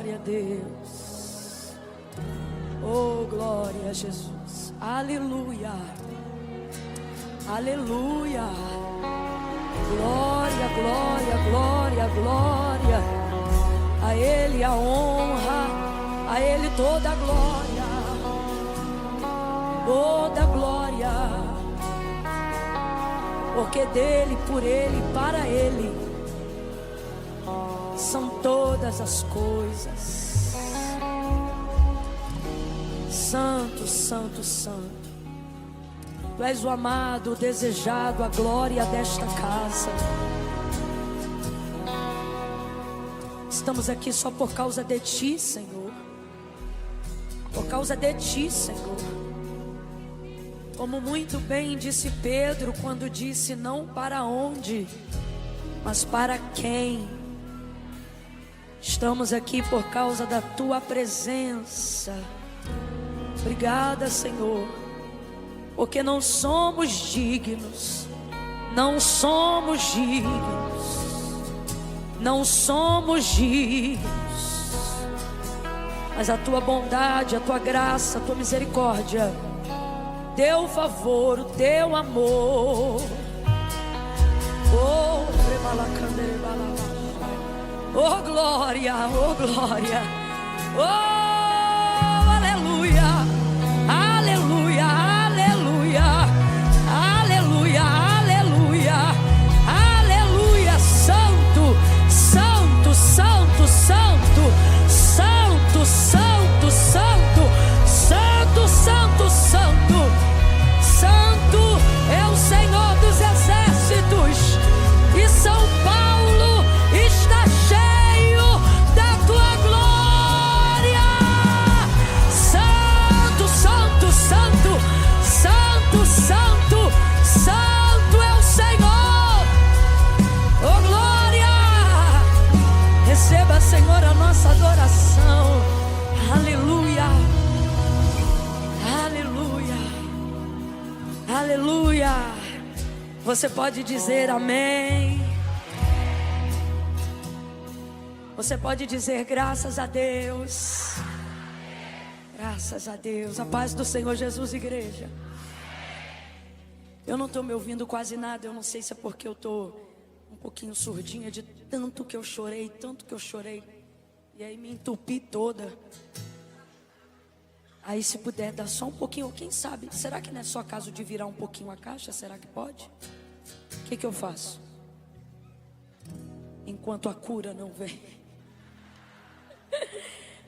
glória a Deus. Oh, glória a Jesus. Aleluia. Aleluia. Glória, glória, glória, glória. A Ele a honra, a Ele toda a glória. Toda a glória. Porque dele, por Ele, para Ele são todas as coisas. Santo, santo, santo. Tu és o amado, o desejado, a glória desta casa. Estamos aqui só por causa de Ti, Senhor. Por causa de Ti, Senhor. Como muito bem disse Pedro quando disse: não para onde, mas para quem. Estamos aqui por causa da Tua presença. Obrigada, Senhor, porque não somos dignos, não somos dignos, não somos dignos, mas a Tua bondade, a Tua graça, a Tua misericórdia, Teu favor, o Teu amor. Oh glória, oh glória, oh aleluia, aleluia, aleluia, aleluia, aleluia, aleluia. Santo, santo, santo, santo, santo, santo, santo, santo, santo, santo, santo é o Senhor dos exércitos. E São Paulo está cheio da Tua glória. Santo, santo, santo, santo, santo, santo é o Senhor. Oh glória. Receba, Senhor, a nossa adoração. Aleluia. Aleluia. Aleluia. Você pode dizer amém. Você pode dizer graças a Deus. Graças a Deus. A paz do Senhor Jesus, igreja. Eu não estou me ouvindo quase nada. Eu não sei se é porque eu estou um pouquinho surdinha de tanto que eu chorei, tanto que eu chorei. E aí me entupi toda. Aí se puder dar só um pouquinho, quem sabe? Será que não é só caso de virar um pouquinho a caixa? Será que pode? O que eu faço? Enquanto a cura não vem.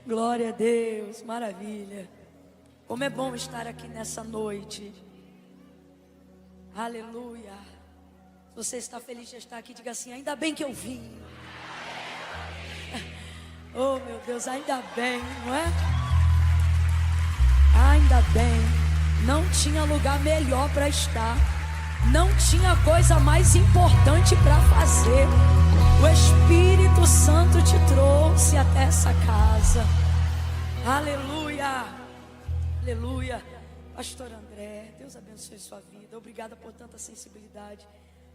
Glória a Deus, maravilha. Como é bom estar aqui nessa noite. Aleluia. Se você está feliz de estar aqui, diga assim: ainda bem que eu vim. Oh meu Deus, ainda bem, não é? Ainda bem. Não tinha lugar melhor para estar. Não tinha coisa mais importante para fazer. O Espírito Santo te trouxe até essa casa. Aleluia. Aleluia. Pastor André, Deus abençoe sua vida. Obrigada por tanta sensibilidade,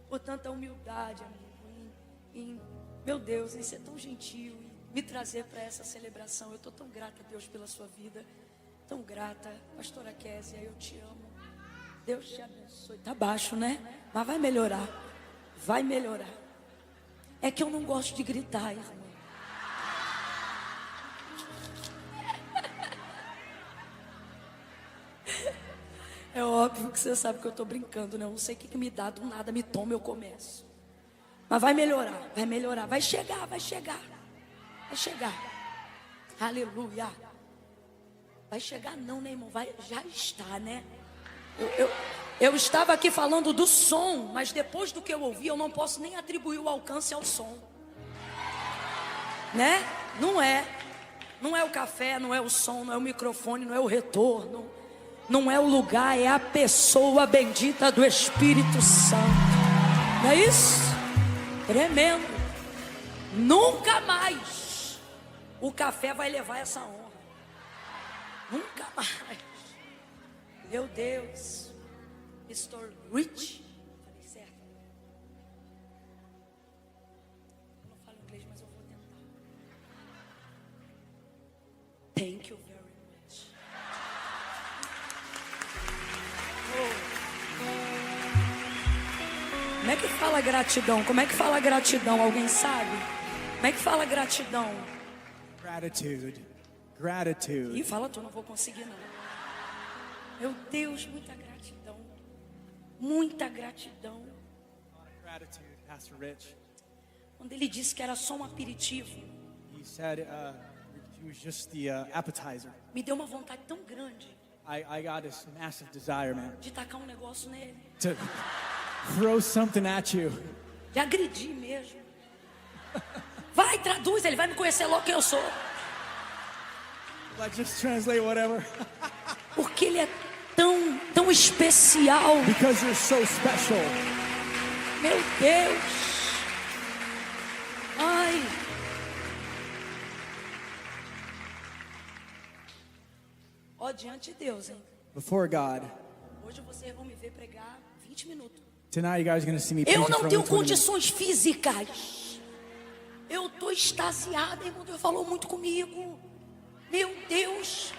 por tanta humildade, amigo. Meu Deus, em ser tão gentil e me trazer para essa celebração. Eu estou tão grata a Deus pela sua vida. Tão grata. Pastora Késia, eu te amo. Deus te abençoe. Tá baixo, né? Mas vai melhorar. Vai melhorar. É que eu não gosto de gritar, irmão. É óbvio que você sabe que eu tô brincando, né? Eu não sei o que me dá, do nada me toma, eu começo. Mas vai melhorar, vai melhorar. Vai chegar, vai chegar. Vai chegar. Aleluia. Vai chegar não, né, irmão? Vai, já está, né? Eu estava aqui falando do som, mas depois do que eu ouvi, eu não posso nem atribuir o alcance ao som, né? Não é o café, não é o som, não é o microfone, não é o retorno, não é o lugar, é a pessoa bendita do Espírito Santo. Não é isso? Tremendo. Nunca mais o café vai levar essa honra. Nunca mais. Meu Deus. Mr. Rich. Falei certo? Eu não falo inglês, mas eu vou tentar. Thank you very much. Como é que fala gratidão? Como é que fala gratidão? Alguém sabe? Como é que fala gratidão? Gratitude. Gratitude. Ih, fala tu, não vou conseguir não. Meu Deus, muita gratidão. Muita gratidão. Gratitude, Pastor Rich. Quando ele disse que era só um aperitivo, He said it was just the appetizer. me deu uma vontade tão grande I got this massive desire, man, de tacar um negócio nele, to throw something at you. de agredir mesmo. Vai, traduz, ele vai me conhecer logo quem eu sou. Like, just translate whatever. Porque ele é tão especial. Because you're so special. Meu Deus. Ai. Ó, diante de Deus, hein? Before God. Hoje vocês vão me ver pregar 20 minutos. Tonight you guys are going to see me Eu preaching não for tenho only 20 minutes. condições físicas. Eu tô extasiada, irmão. Deus falou muito comigo. Meu Deus.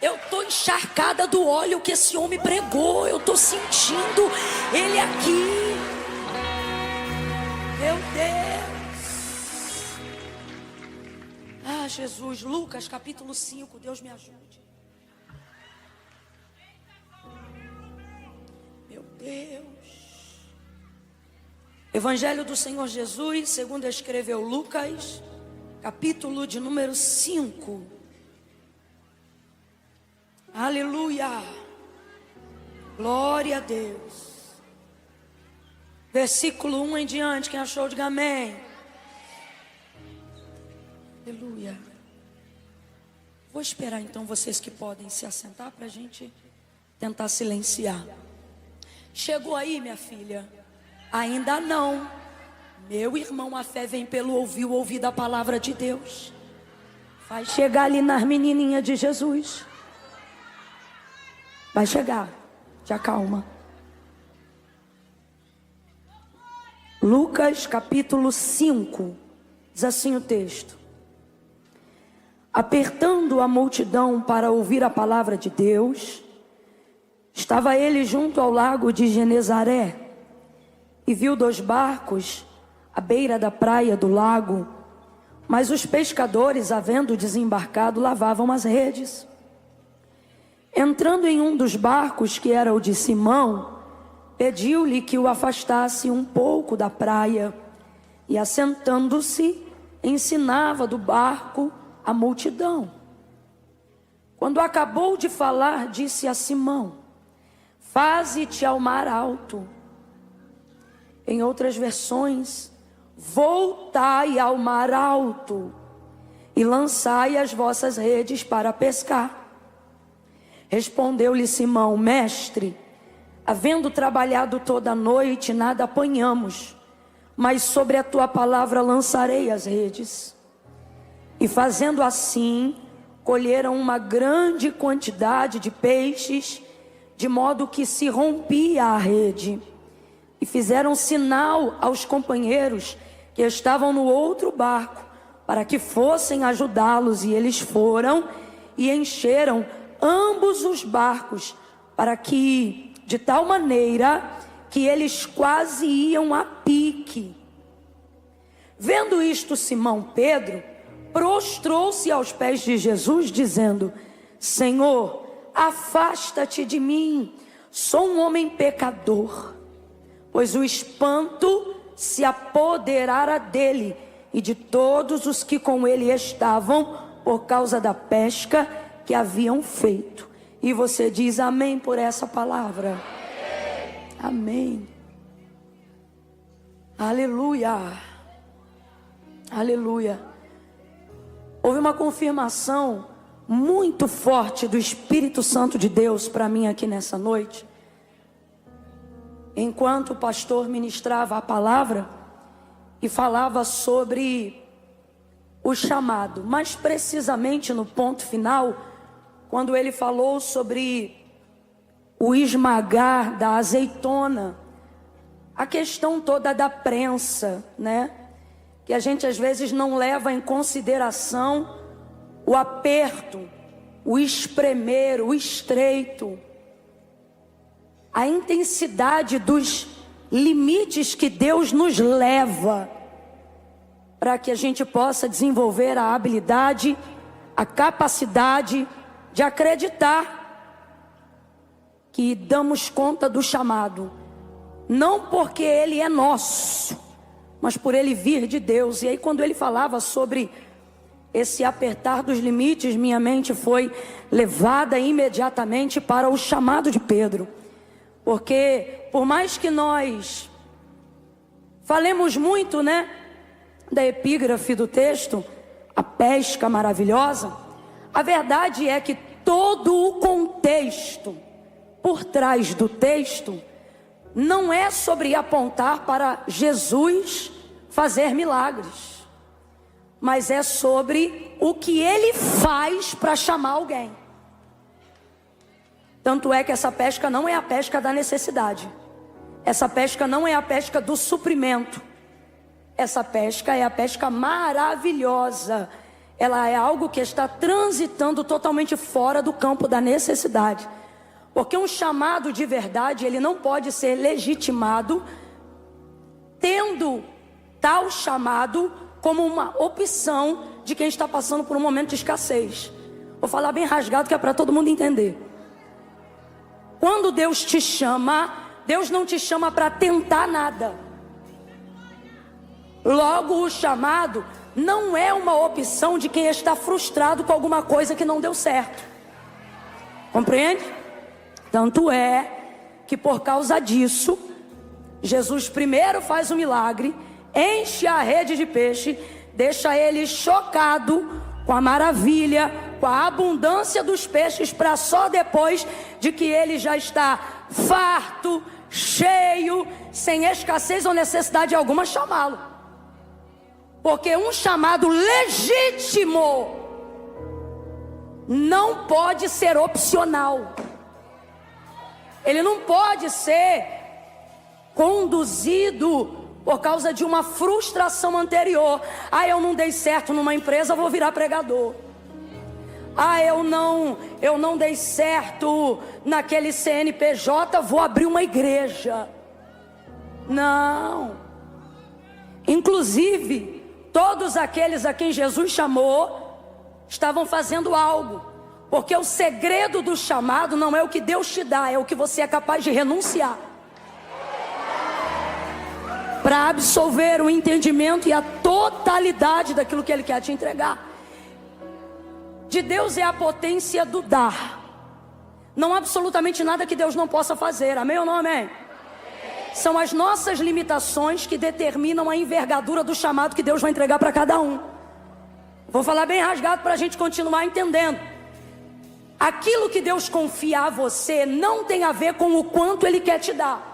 Eu tô encharcada do óleo que esse homem pregou. Eu tô sentindo ele aqui. Meu Deus. Ah, Jesus. Lucas capítulo 5. Deus me ajude. Meu Deus. Evangelho do Senhor Jesus, segundo escreveu Lucas, capítulo de número 5. Aleluia. Glória a Deus. Versículo 1 em diante, quem achou, diga amém. Aleluia. Vou esperar então vocês que podem se assentar para a gente tentar silenciar. Chegou aí, minha filha? Ainda não. Meu irmão, a fé vem pelo ouvir da palavra de Deus. Vai chegar ali nas menininhas de Jesus. Vai chegar. Te acalma. Lucas capítulo 5. Diz assim o texto. Apertando a multidão para ouvir a palavra de Deus, estava ele junto ao lago de Genezaré. E viu 2 barcos à beira da praia do lago, mas os pescadores, havendo desembarcado, lavavam as redes. Entrando em um dos barcos, que era o de Simão, pediu-lhe que o afastasse um pouco da praia, e assentando-se, ensinava do barco a multidão. Quando acabou de falar, disse a Simão: faze-te ao mar alto. Em outras versões, voltai ao mar alto e lançai as vossas redes para pescar. Respondeu-lhe Simão: mestre, havendo trabalhado toda a noite, nada apanhamos, mas sobre a tua palavra lançarei as redes. E fazendo assim, colheram uma grande quantidade de peixes, de modo que se rompia a rede. E fizeram sinal aos companheiros que estavam no outro barco, para que fossem ajudá-los. E eles foram e encheram ambos os barcos, para que, de tal maneira, que eles quase iam a pique. Vendo isto, Simão Pedro prostrou-se aos pés de Jesus, dizendo: Senhor, afasta-te de mim, sou um homem pecador. Pois o espanto se apoderara dele e de todos os que com ele estavam, por causa da pesca que haviam feito. E você diz amém por essa palavra? Amém. Aleluia. Aleluia. Houve uma confirmação muito forte do Espírito Santo de Deus para mim aqui nessa noite. Enquanto o pastor ministrava a palavra e falava sobre o chamado, mais precisamente no ponto final, quando ele falou sobre o esmagar da azeitona, a questão toda da prensa, né? Que a gente às vezes não leva em consideração o aperto, o espremer, o estreito, a intensidade dos limites que Deus nos leva para que a gente possa desenvolver a habilidade, a capacidade de acreditar que damos conta do chamado, não porque ele é nosso, mas por ele vir de Deus. E aí, quando ele falava sobre esse apertar dos limites, minha mente foi levada imediatamente para o chamado de Pedro. Porque por mais que nós falemos muito, né, da epígrafe do texto, a pesca maravilhosa, a verdade é que todo o contexto por trás do texto não é sobre apontar para Jesus fazer milagres, mas é sobre o que ele faz para chamar alguém. Tanto é que essa pesca não é a pesca da necessidade, essa pesca não é a pesca do suprimento, essa pesca é a pesca maravilhosa. Ela é algo que está transitando totalmente fora do campo da necessidade. Porque um chamado de verdade, ele não pode ser legitimado tendo tal chamado como uma opção de quem está passando por um momento de escassez. Vou falar bem rasgado que é para todo mundo entender. Quando Deus te chama, Deus não te chama para tentar nada. Logo, o chamado não é uma opção de quem está frustrado com alguma coisa que não deu certo. Compreende? Tanto é que por causa disso, Jesus primeiro faz um milagre, enche a rede de peixe, deixa ele chocado com a maravilha, com a abundância dos peixes, para só depois de que ele já está farto, cheio, sem escassez ou necessidade alguma, chamá-lo. Porque um chamado legítimo não pode ser opcional. Ele não pode ser conduzido por causa de uma frustração anterior. Ah, eu não dei certo numa empresa, vou virar pregador. Ah, eu não dei certo naquele CNPJ, vou abrir uma igreja. Não. Inclusive, todos aqueles a quem Jesus chamou estavam fazendo algo. Porque o segredo do chamado não é o que Deus te dá, é o que você é capaz de renunciar para absolver o entendimento e a totalidade daquilo que Ele quer te entregar. De Deus é a potência do dar. Não há absolutamente nada que Deus não possa fazer. Amém ou não amém? São as nossas limitações que determinam a envergadura do chamado que Deus vai entregar para cada um. Vou falar bem rasgado para a gente continuar entendendo. Aquilo que Deus confia a você não tem a ver com o quanto Ele quer te dar.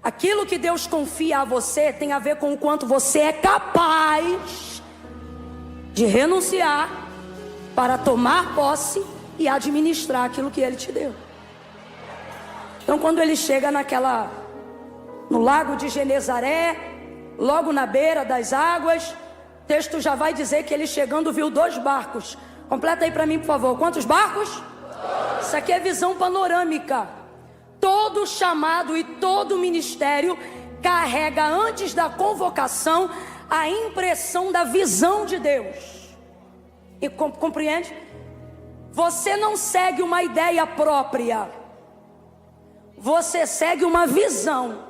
Aquilo que Deus confia a você tem a ver com o quanto você é capaz de renunciar para tomar posse e administrar aquilo que Ele te deu. Então, quando ele chega no lago de Genezaré, logo na beira das águas, o texto já vai dizer que ele chegando viu 2 barcos. Completa aí para mim, por favor. Quantos barcos? 2. Isso aqui é visão panorâmica. Todo chamado e todo ministério carrega antes da convocação a impressão da visão de Deus. E compreende? Você não segue uma ideia própria. Você segue uma visão.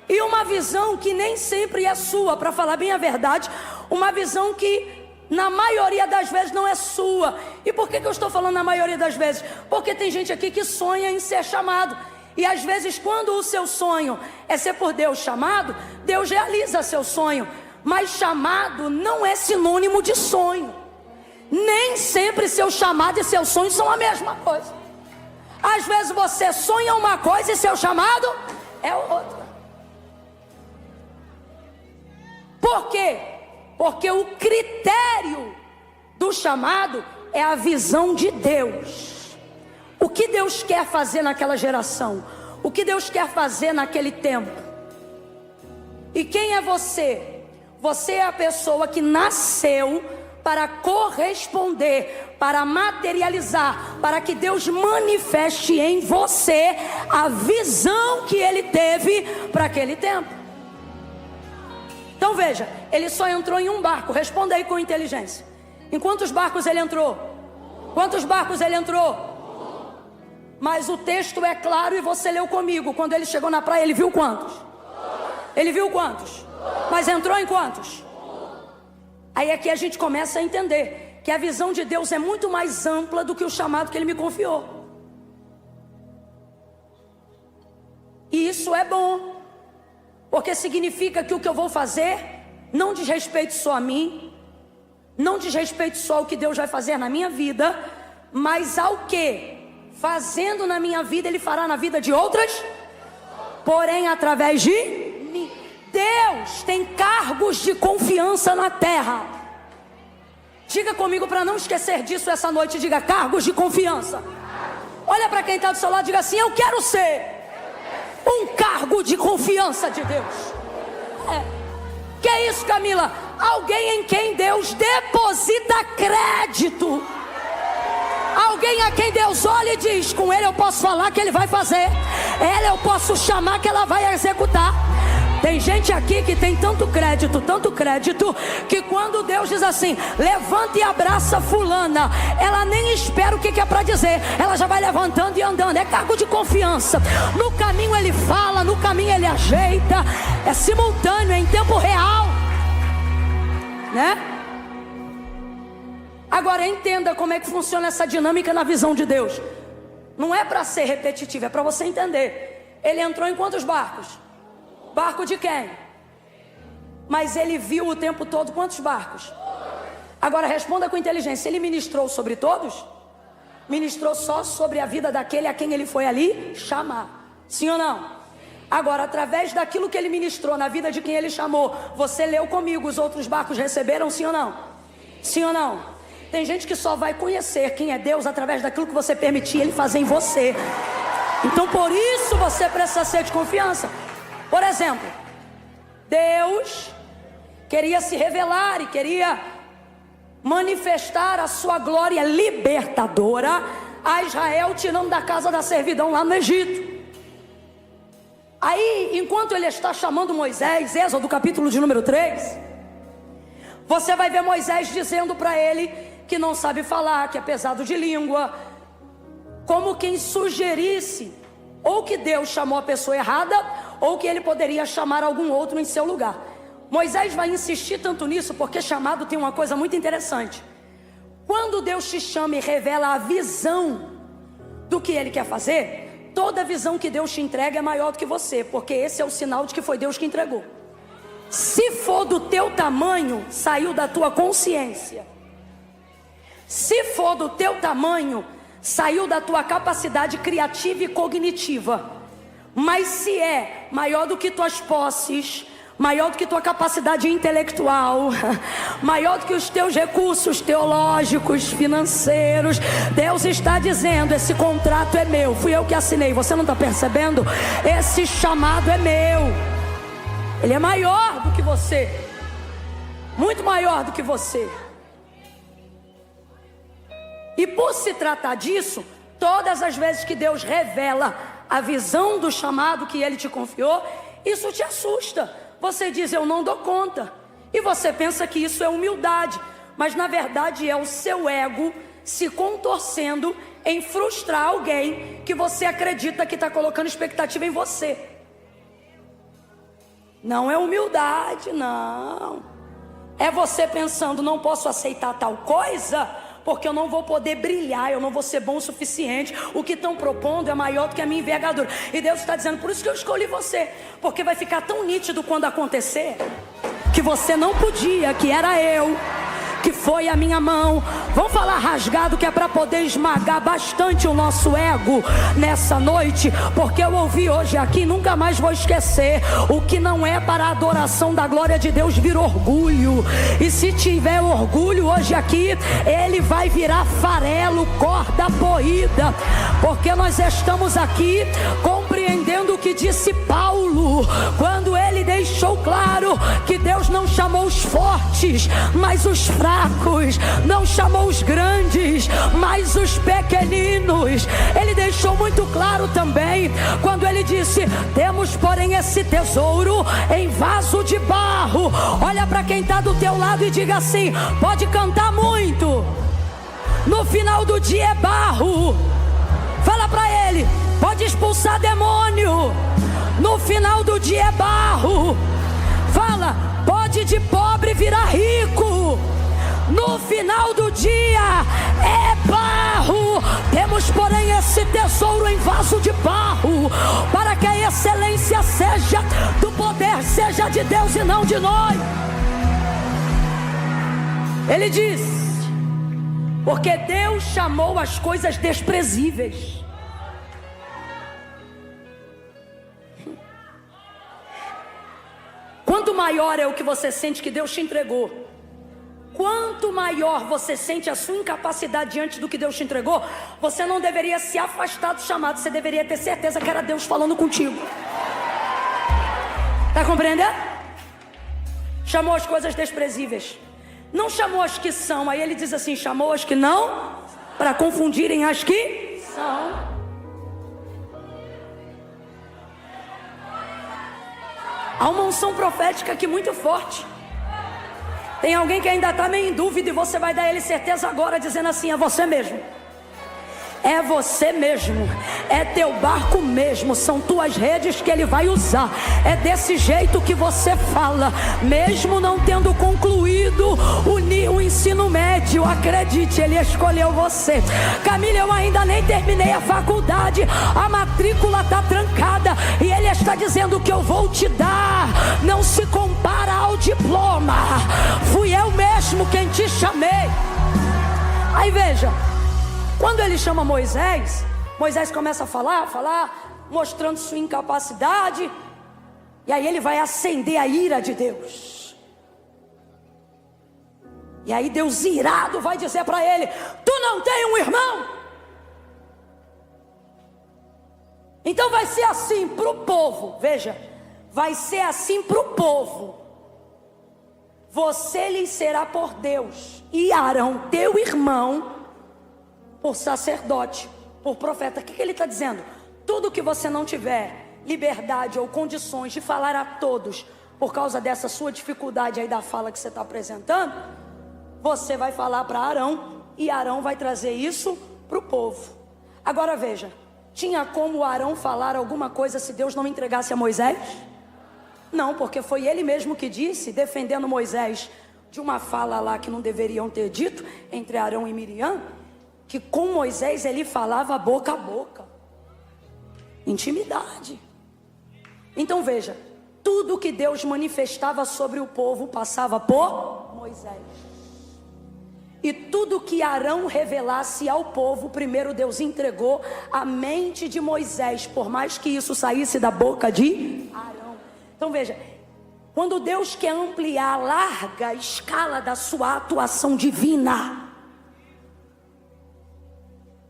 E uma visão que nem sempre é sua, para falar bem a verdade. Uma visão que na maioria das vezes não é sua. E por que eu estou falando na maioria das vezes? Porque tem gente aqui que sonha em ser chamado. E às vezes quando o seu sonho é ser por Deus chamado, Deus realiza seu sonho. Mas chamado não é sinônimo de sonho. Nem sempre seu chamado e seu sonho são a mesma coisa. Às vezes você sonha uma coisa e seu chamado é outra. Por quê? Porque o critério do chamado é a visão de Deus. O que Deus quer fazer naquela geração? O que Deus quer fazer naquele tempo? E quem é você? Você é a pessoa que nasceu para corresponder, para materializar, para que Deus manifeste em você a visão que Ele teve para aquele tempo. Então veja, ele só entrou em um barco. Responda aí com inteligência. Em quantos barcos ele entrou? Quantos barcos ele entrou? Mas o texto é claro e você leu comigo. Quando ele chegou na praia, ele viu quantos? Ele viu quantos? Mas entrou em quantos? Aí aqui a gente começa a entender que a visão de Deus é muito mais ampla do que o chamado que Ele me confiou. E isso é bom, porque significa que o que eu vou fazer não diz respeito só a mim, não diz respeito só ao que Deus vai fazer na minha vida, mas ao que, fazendo na minha vida, Ele fará na vida de outras, porém através de mim. Deus tem cargos de confiança na terra. Diga comigo para não esquecer disso essa noite. Diga: cargos de confiança. Olha para quem está do seu lado e diga assim: eu quero ser um cargo de confiança de Deus. Que é isso, Camila? Alguém em quem Deus deposita crédito. Alguém a quem Deus olha e diz: com ele eu posso falar que ele vai fazer, ela eu posso chamar que ela vai executar. Tem gente aqui que tem tanto crédito, que quando Deus diz assim: levanta e abraça fulana, ela nem espera o que é para dizer, ela já vai levantando e andando. É cargo de confiança. No caminho ele fala, no caminho ele ajeita. É simultâneo, é em tempo real, né? Agora entenda como é que funciona essa dinâmica na visão de Deus. Não é para ser repetitivo, é para você entender. Ele entrou em quantos barcos? Barco de quem? Mas ele viu o tempo todo quantos barcos? Agora responda com inteligência: ele ministrou sobre todos? Ministrou só sobre a vida daquele a quem ele foi ali chamar. Sim ou não? Agora, através daquilo que ele ministrou na vida de quem ele chamou, você leu comigo, os outros barcos receberam? Sim ou não? Sim ou não? Tem gente que só vai conhecer quem é Deus através daquilo que você permitir ele fazer em você. Então por isso você precisa ser de confiança. Por exemplo, Deus queria se revelar e queria manifestar a sua glória libertadora a Israel, tirando da casa da servidão lá no Egito. Aí, enquanto ele está chamando Moisés, Êxodo capítulo de número 3, você vai ver Moisés dizendo para ele que não sabe falar, que é pesado de língua, como quem sugerisse ou que Deus chamou a pessoa errada, ou que ele poderia chamar algum outro em seu lugar. Moisés vai insistir tanto nisso, porque chamado tem uma coisa muito interessante. Quando Deus te chama e revela a visão do que Ele quer fazer, toda visão que Deus te entrega é maior do que você, porque esse é o sinal de que foi Deus que entregou. Se for do teu tamanho, saiu da tua consciência. Se for do teu tamanho, saiu da tua capacidade criativa e cognitiva. Mas se é maior do que tuas posses, maior do que tua capacidade intelectual, maior do que os teus recursos teológicos, financeiros, Deus está dizendo: esse contrato é meu, fui eu que assinei. Você não está percebendo? Esse chamado é meu. Ele é maior do que você, muito maior do que você. E por se tratar disso, todas as vezes que Deus revela a visão do chamado que Ele te confiou, isso te assusta. Você diz: eu não dou conta. E você pensa que isso é humildade, mas na verdade é o seu ego se contorcendo em frustrar alguém que você acredita que está colocando expectativa em você. Não é humildade, não. É você pensando: não posso aceitar tal coisa, porque eu não vou poder brilhar, eu não vou ser bom o suficiente, o que estão propondo é maior do que a minha envergadura. E Deus está dizendo: por isso que eu escolhi você, porque vai ficar tão nítido quando acontecer, que você não podia, que era eu, que foi a minha mão. Vamos falar rasgado, que é para poder esmagar bastante o nosso ego nessa noite, porque eu ouvi hoje aqui, nunca mais vou esquecer: o que não é para a adoração da glória de Deus vira orgulho, e se tiver orgulho hoje aqui, ele vai virar farelo, corda moída, porque nós estamos aqui compreendendo que disse Paulo, quando ele deixou claro que Deus não chamou os fortes, mas os fracos, não chamou os grandes, mas os pequeninos. Ele deixou muito claro também, quando ele disse: temos porém esse tesouro em vaso de barro. Olha para quem está do teu lado e diga assim: pode cantar muito, no final do dia é barro. Fala para ele: pode expulsar demônio, no final do dia é barro. Fala: pode de pobre virar rico, no final do dia é barro. Temos porém esse tesouro em vaso de barro, para que a excelência seja do poder, seja de Deus e não de nós. Ele diz: porque Deus chamou as coisas desprezíveis. Quanto maior é o que você sente que Deus te entregou, quanto maior você sente a sua incapacidade diante do que Deus te entregou, você não deveria se afastar do chamado, você deveria ter certeza que era Deus falando contigo. Está compreendendo? Chamou as coisas desprezíveis, não chamou as que são. Aí ele diz assim: chamou as que não, para confundirem as que são. Há uma unção profética aqui muito forte. Tem alguém que ainda está meio em dúvida, e você vai dar a ele certeza agora, dizendo assim: é você mesmo. É você mesmo, é teu barco mesmo, são tuas redes que ele vai usar. É desse jeito que você fala, mesmo não tendo concluído o ensino médio. Acredite, ele escolheu você. Camila, eu ainda nem terminei a faculdade, a matrícula está trancada, e ele está dizendo: que eu vou te dar não se compara ao diploma. Fui eu mesmo quem te chamei. Aí veja, quando ele chama Moisés, Moisés começa a falar, mostrando sua incapacidade. E aí ele vai acender a ira de Deus. E aí Deus irado vai dizer para ele: tu não tem um irmão? Então vai ser assim para o povo. Veja, vai ser assim para o povo. Você lhe será por Deus, e Arão, teu irmão, por sacerdote, por profeta. O que ele está dizendo? Tudo que você não tiver liberdade ou condições de falar a todos, por causa dessa sua dificuldade aí da fala que você está apresentando, você vai falar para Arão, e Arão vai trazer isso para o povo. Agora veja, tinha como Arão falar alguma coisa se Deus não entregasse a Moisés? Não, porque foi ele mesmo que disse, defendendo Moisés de uma fala lá que não deveriam ter dito, entre Arão e Miriam, que com Moisés ele falava boca a boca, intimidade. Então veja, tudo que Deus manifestava sobre o povo passava por Moisés. E tudo que Arão revelasse ao povo, primeiro Deus entregou a mente de Moisés, por mais que isso saísse da boca de Arão. Então veja, quando Deus quer ampliar a larga escala da sua atuação divina,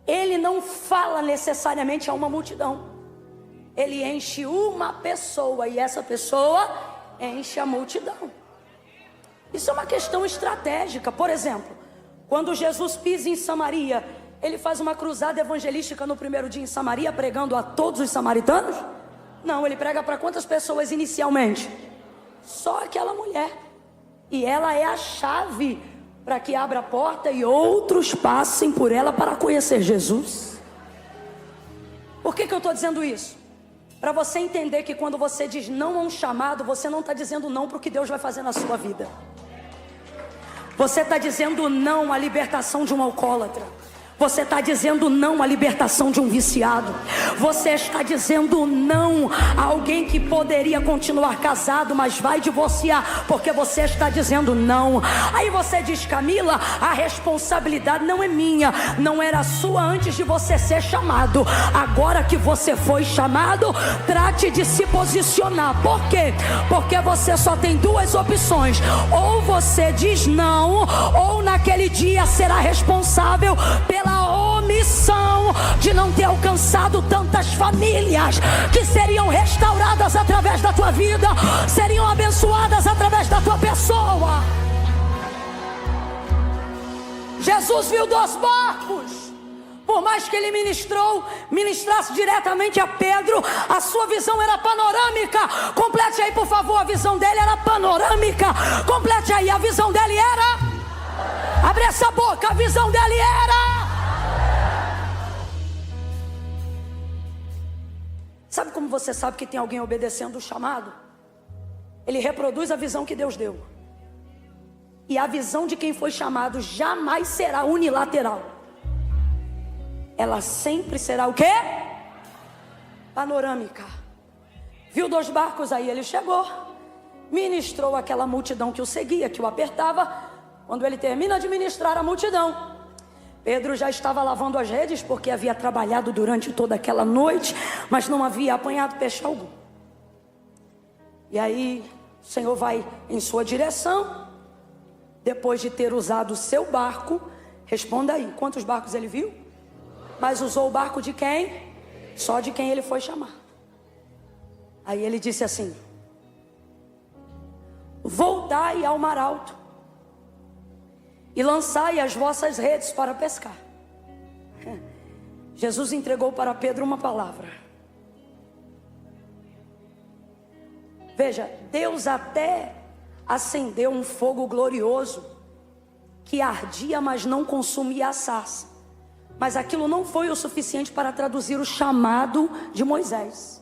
Ele não fala necessariamente a uma multidão. Ele enche uma pessoa, e essa pessoa enche a multidão. Isso é uma questão estratégica. Por exemplo, quando Jesus pisa em Samaria, ele faz uma cruzada evangelística no primeiro dia em Samaria, pregando a todos os samaritanos? Não, ele prega para quantas pessoas inicialmente? Só aquela mulher. E ela é a chave para que abra a porta e outros passem por ela para conhecer Jesus. Por que eu estou dizendo isso? Para você entender que quando você diz não a um chamado, você não está dizendo não para o que Deus vai fazer na sua vida. Você está dizendo não à libertação de um alcoólatra. Você está dizendo não à libertação de um viciado. Você está dizendo não a alguém que poderia continuar casado, mas vai divorciar, porque você está dizendo não. Aí você diz: Camila, a responsabilidade não é minha, não era sua antes de você ser chamado. Agora que você foi chamado, trate de se posicionar. Por quê? Porque você só tem duas opções: ou você diz não, ou naquele dia será responsável pela omissão de não ter alcançado chamado tantas famílias que seriam restauradas através da tua vida, seriam abençoadas através da tua pessoa. Jesus viu 2 barcos. Por mais que ele ministrasse diretamente a Pedro, a sua visão era panorâmica. Complete aí, por favor, a visão dele era panorâmica. Complete aí, a visão dele era... Abre essa boca, a visão dele era... Sabe como você sabe que tem alguém obedecendo o chamado? Ele reproduz a visão que Deus deu. E a visão de quem foi chamado jamais será unilateral. Ela sempre será o quê? Panorâmica. Viu 2 barcos aí, ele chegou, ministrou aquela multidão que o seguia, que o apertava. Quando ele termina de ministrar a multidão, Pedro já estava lavando as redes, porque havia trabalhado durante toda aquela noite, mas não havia apanhado peixe algum. E aí o Senhor vai em sua direção. Depois de ter usado o seu barco, responda aí, quantos barcos ele viu? Mas usou o barco de quem? Só de quem ele foi chamar. Aí ele disse assim: voltai ao mar alto e lançai as vossas redes para pescar. Jesus entregou para Pedro uma palavra. Veja, Deus até acendeu um fogo glorioso que ardia, mas não consumia a sarça. Mas aquilo não foi o suficiente para traduzir o chamado de Moisés.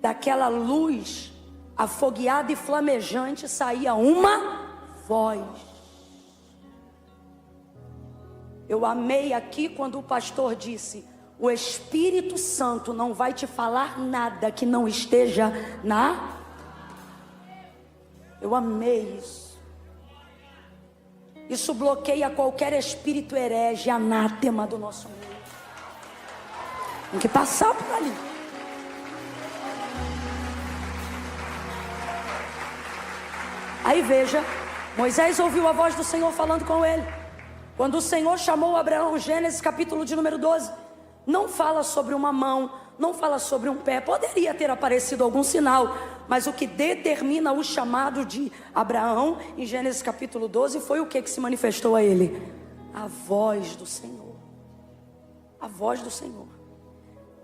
Daquela luz afogueada e flamejante saía uma voz. Eu amei aqui quando o pastor disse: o Espírito Santo não vai te falar nada que não esteja na... Eu amei isso. Isso bloqueia qualquer espírito herege, anátema do nosso meio. Tem que passar por ali. Aí veja, Moisés ouviu a voz do Senhor falando com ele. Quando o Senhor chamou Abraão, Gênesis capítulo de número 12, não fala sobre uma mão, não fala sobre um pé. Poderia ter aparecido algum sinal, mas o que determina o chamado de Abraão em Gênesis capítulo 12 foi o que se manifestou a ele? A voz do Senhor. A voz do Senhor.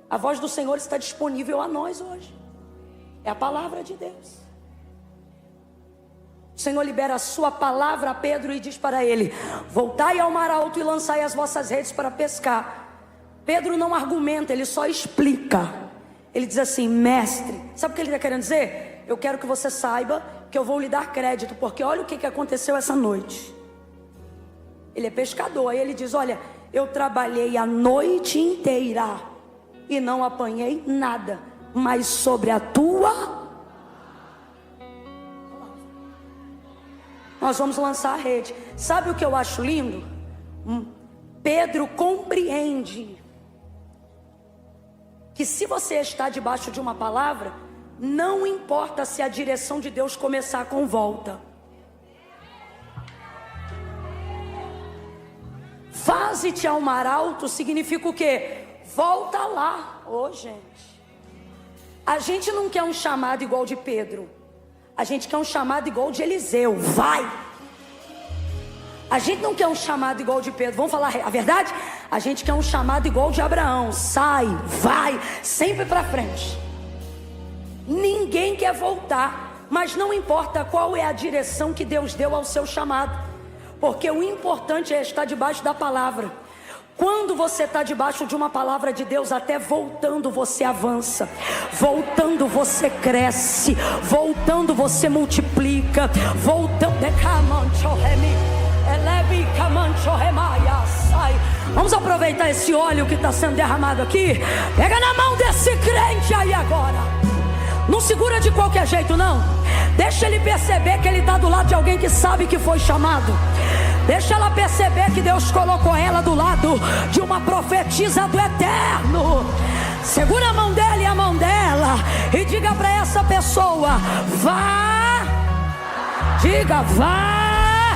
A voz do Senhor está disponível a nós hoje. É a palavra de Deus. O Senhor libera a sua palavra a Pedro e diz para ele: voltai ao mar alto e lançai as vossas redes para pescar. Pedro não argumenta, ele só explica. Ele diz assim: mestre, sabe o que ele está querendo dizer? Eu quero que você saiba que eu vou lhe dar crédito, porque olha o que aconteceu essa noite. Ele é pescador, aí ele diz: olha, eu trabalhei a noite inteira e não apanhei nada, mas sobre a tua... nós vamos lançar a rede. Sabe o que eu acho lindo? Pedro compreende que se você está debaixo de uma palavra, não importa se a direção de Deus começar com volta. Faze-te ao mar alto significa o quê? Volta lá. Ô, gente, a gente não quer um chamado igual de Pedro. A gente quer um chamado igual de Eliseu. Vai! A gente não quer um chamado igual de Pedro. Vamos falar a verdade? A gente quer um chamado igual de Abraão. Sai, vai, sempre para frente. Ninguém quer voltar, mas não importa qual é a direção que Deus deu ao seu chamado, porque o importante é estar debaixo da palavra. Quando você está debaixo de uma palavra de Deus, até voltando você avança, voltando você cresce, voltando você multiplica, voltando... Vamos aproveitar esse óleo que está sendo derramado aqui. Pega na mão desse crente aí agora. Não segura de qualquer jeito não. Deixa ele perceber que ele está do lado de alguém que sabe que foi chamado. Deixa ela perceber que Deus colocou ela do lado de uma profetisa do eterno. Segura a mão dele e a mão dela e diga para essa pessoa: vá. Diga: vá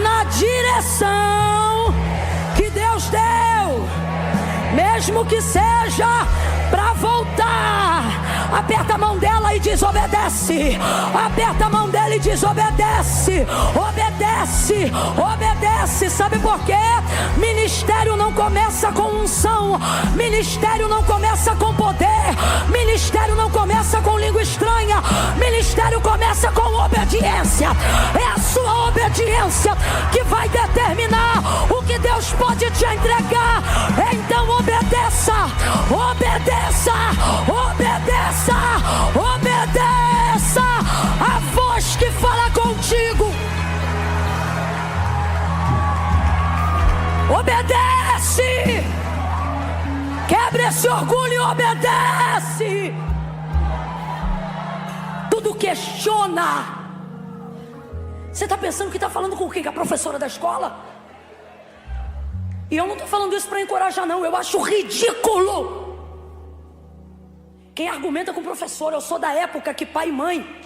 na direção que Deus deu. mesmo que seja para voltar. Aperta a mão dela e diz: obedece. Aperta a mão dela e diz: obedece. Obedece, obedece. Sabe por quê? Ministério não começa com unção, ministério não começa com poder, ministério não começa com língua estranha, ministério começa com obediência. É a sua obediência que vai determinar o que Deus pode te entregar. Então obedeça, obedeça, obedeça, obedeça a voz que fala contigo. Obedece. Quebra esse orgulho e obedece. Tudo questiona. Você está pensando que está falando com quem? Com a professora da escola? E eu não estou falando isso para encorajar, não. Eu acho ridículo quem argumenta com o professor. Eu sou da época que pai e mãe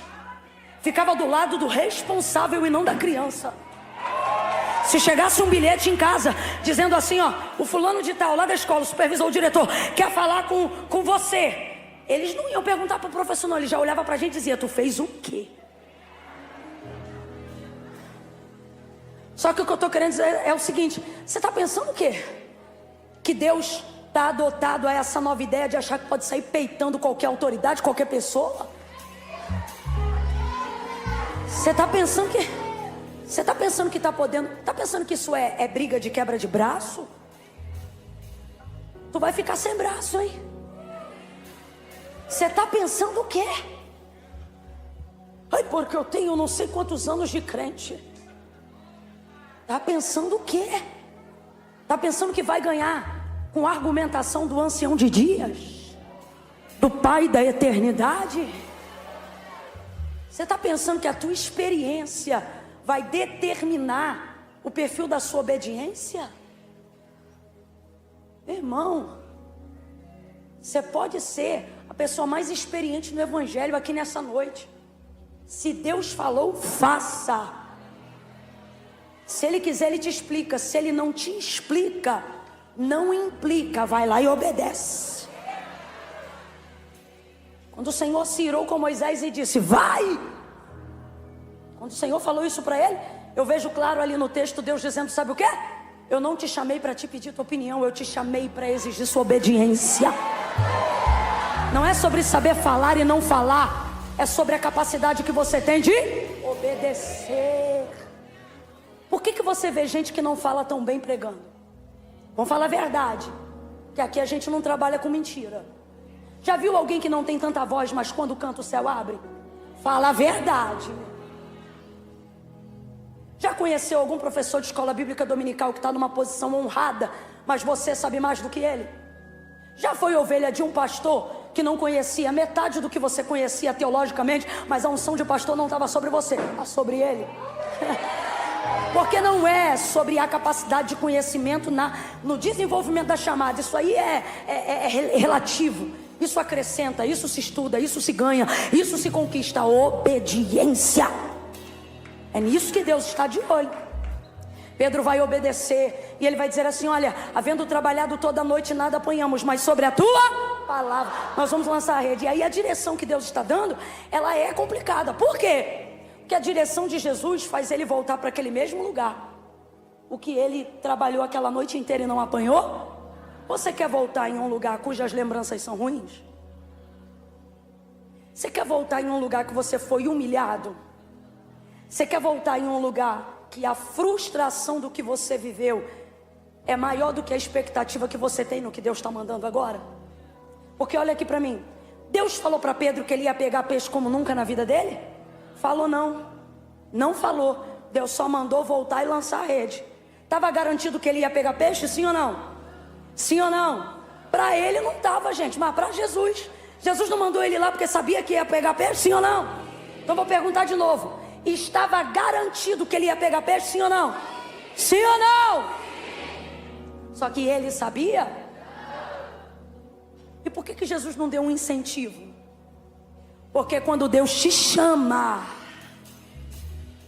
ficava do lado do responsável e não da criança. Se chegasse um bilhete em casa dizendo assim, ó, o fulano de tal lá da escola, o supervisor, o diretor, quer falar com você, eles não iam perguntar para o professor, não. Eles já olhavam para a gente e diziam: tu fez o quê? Só que o que eu estou querendo dizer é o seguinte: você está pensando o quê? Que Deus está adotado a essa nova ideia de achar que pode sair peitando qualquer autoridade, qualquer pessoa? Você está pensando que... Você está pensando que está podendo... Está pensando que isso é briga de quebra de braço? Tu vai ficar sem braço, hein? Você está pensando o quê? Ai, porque eu tenho não sei quantos anos de crente. Está pensando o quê? Está pensando que vai ganhar com a argumentação do ancião de dias? Do pai da eternidade? Você está pensando que a tua experiência vai determinar o perfil da sua obediência? Irmão, você pode ser a pessoa mais experiente no evangelho aqui nessa noite. Se Deus falou, faça. Se Ele quiser, Ele te explica. Se Ele não te explica, não implica, vai lá e obedece. Quando o Senhor se irou com Moisés e disse: vai! Quando o Senhor falou isso para ele, eu vejo claro ali no texto Deus dizendo: sabe o que? Eu não te chamei para te pedir tua opinião, eu te chamei para exigir sua obediência. Não é sobre saber falar e não falar, é sobre a capacidade que você tem de obedecer. Por que você vê gente que não fala tão bem pregando? Vamos falar a verdade, que aqui a gente não trabalha com mentira. Já viu alguém que não tem tanta voz, mas quando canta o céu abre? Fala a verdade. Já conheceu algum professor de escola bíblica dominical que está numa posição honrada, mas você sabe mais do que ele? Já foi ovelha de um pastor que não conhecia metade do que você conhecia teologicamente, mas a unção de pastor não estava sobre você, estava sobre ele? Porque não é sobre a capacidade de conhecimento no desenvolvimento da chamada. Isso aí é relativo. Isso acrescenta, isso se estuda, isso se ganha, isso se conquista. Obediência. É nisso que Deus está de olho. Pedro vai obedecer e ele vai dizer assim: olha, havendo trabalhado toda a noite nada apanhamos, mas sobre a tua palavra nós vamos lançar a rede. E aí a direção que Deus está dando, ela é complicada. Por quê? Porque a direção de Jesus faz ele voltar para aquele mesmo lugar. O que ele trabalhou aquela noite inteira e não apanhou. Você quer voltar em um lugar cujas lembranças são ruins? Você quer voltar em um lugar que você foi humilhado? Você quer voltar em um lugar que a frustração do que você viveu é maior do que a expectativa que você tem no que Deus está mandando agora? Porque olha aqui para mim, Deus falou para Pedro que ele ia pegar peixe como nunca na vida dele? Falou não, não falou. Deus só mandou voltar e lançar a rede. Estava garantido que ele ia pegar peixe, sim ou não? Sim ou não? Para ele não estava, gente, mas para Jesus. Jesus não mandou ele lá porque sabia que ia pegar peixe, sim ou não? Então vou perguntar de novo. Estava garantido que ele ia pegar peixe, sim ou não? Sim ou não? Só que ele sabia? E por que Jesus não deu um incentivo? Porque quando Deus te chama,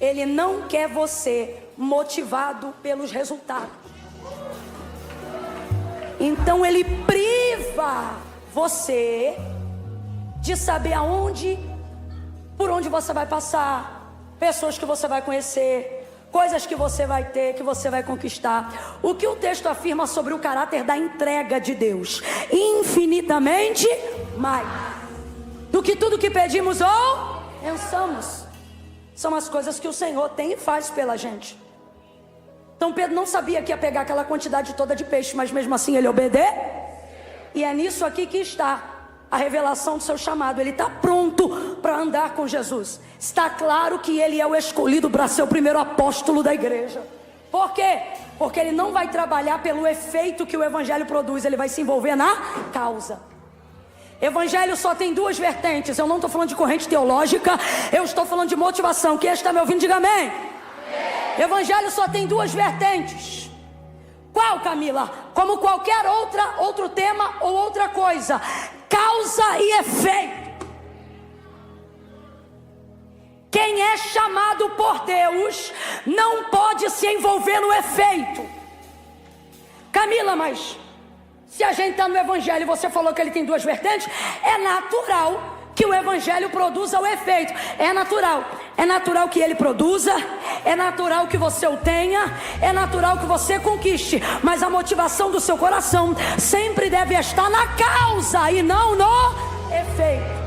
Ele não quer você motivado pelos resultados. Então ele priva você de saber aonde, por onde você vai passar, pessoas que você vai conhecer, coisas que você vai ter, que você vai conquistar. O que o texto afirma sobre o caráter da entrega de Deus? Infinitamente mais do que tudo que pedimos ou pensamos. São as coisas que o Senhor tem e faz pela gente. Então Pedro não sabia que ia pegar aquela quantidade toda de peixe, mas mesmo assim ele obedeceu. E é nisso aqui que está a revelação do seu chamado. Ele está pronto para andar com Jesus. Está claro que ele é o escolhido para ser o primeiro apóstolo da igreja. Por quê? Porque ele não vai trabalhar pelo efeito que o evangelho produz. Ele vai se envolver na causa. Evangelho só tem duas vertentes. Eu não estou falando de corrente teológica, eu estou falando de motivação. Quem está me ouvindo, diga amém. Evangelho só tem duas vertentes. Qual, Camila? Como qualquer outro tema ou outra coisa: causa e efeito. Quem é chamado por Deus não pode se envolver no efeito. Camila, mas se a gente está no evangelho e você falou que ele tem duas vertentes, é natural que o evangelho produza o efeito. É natural que ele produza, é natural que você o tenha, é natural que você conquiste, mas a motivação do seu coração sempre deve estar na causa e não no efeito.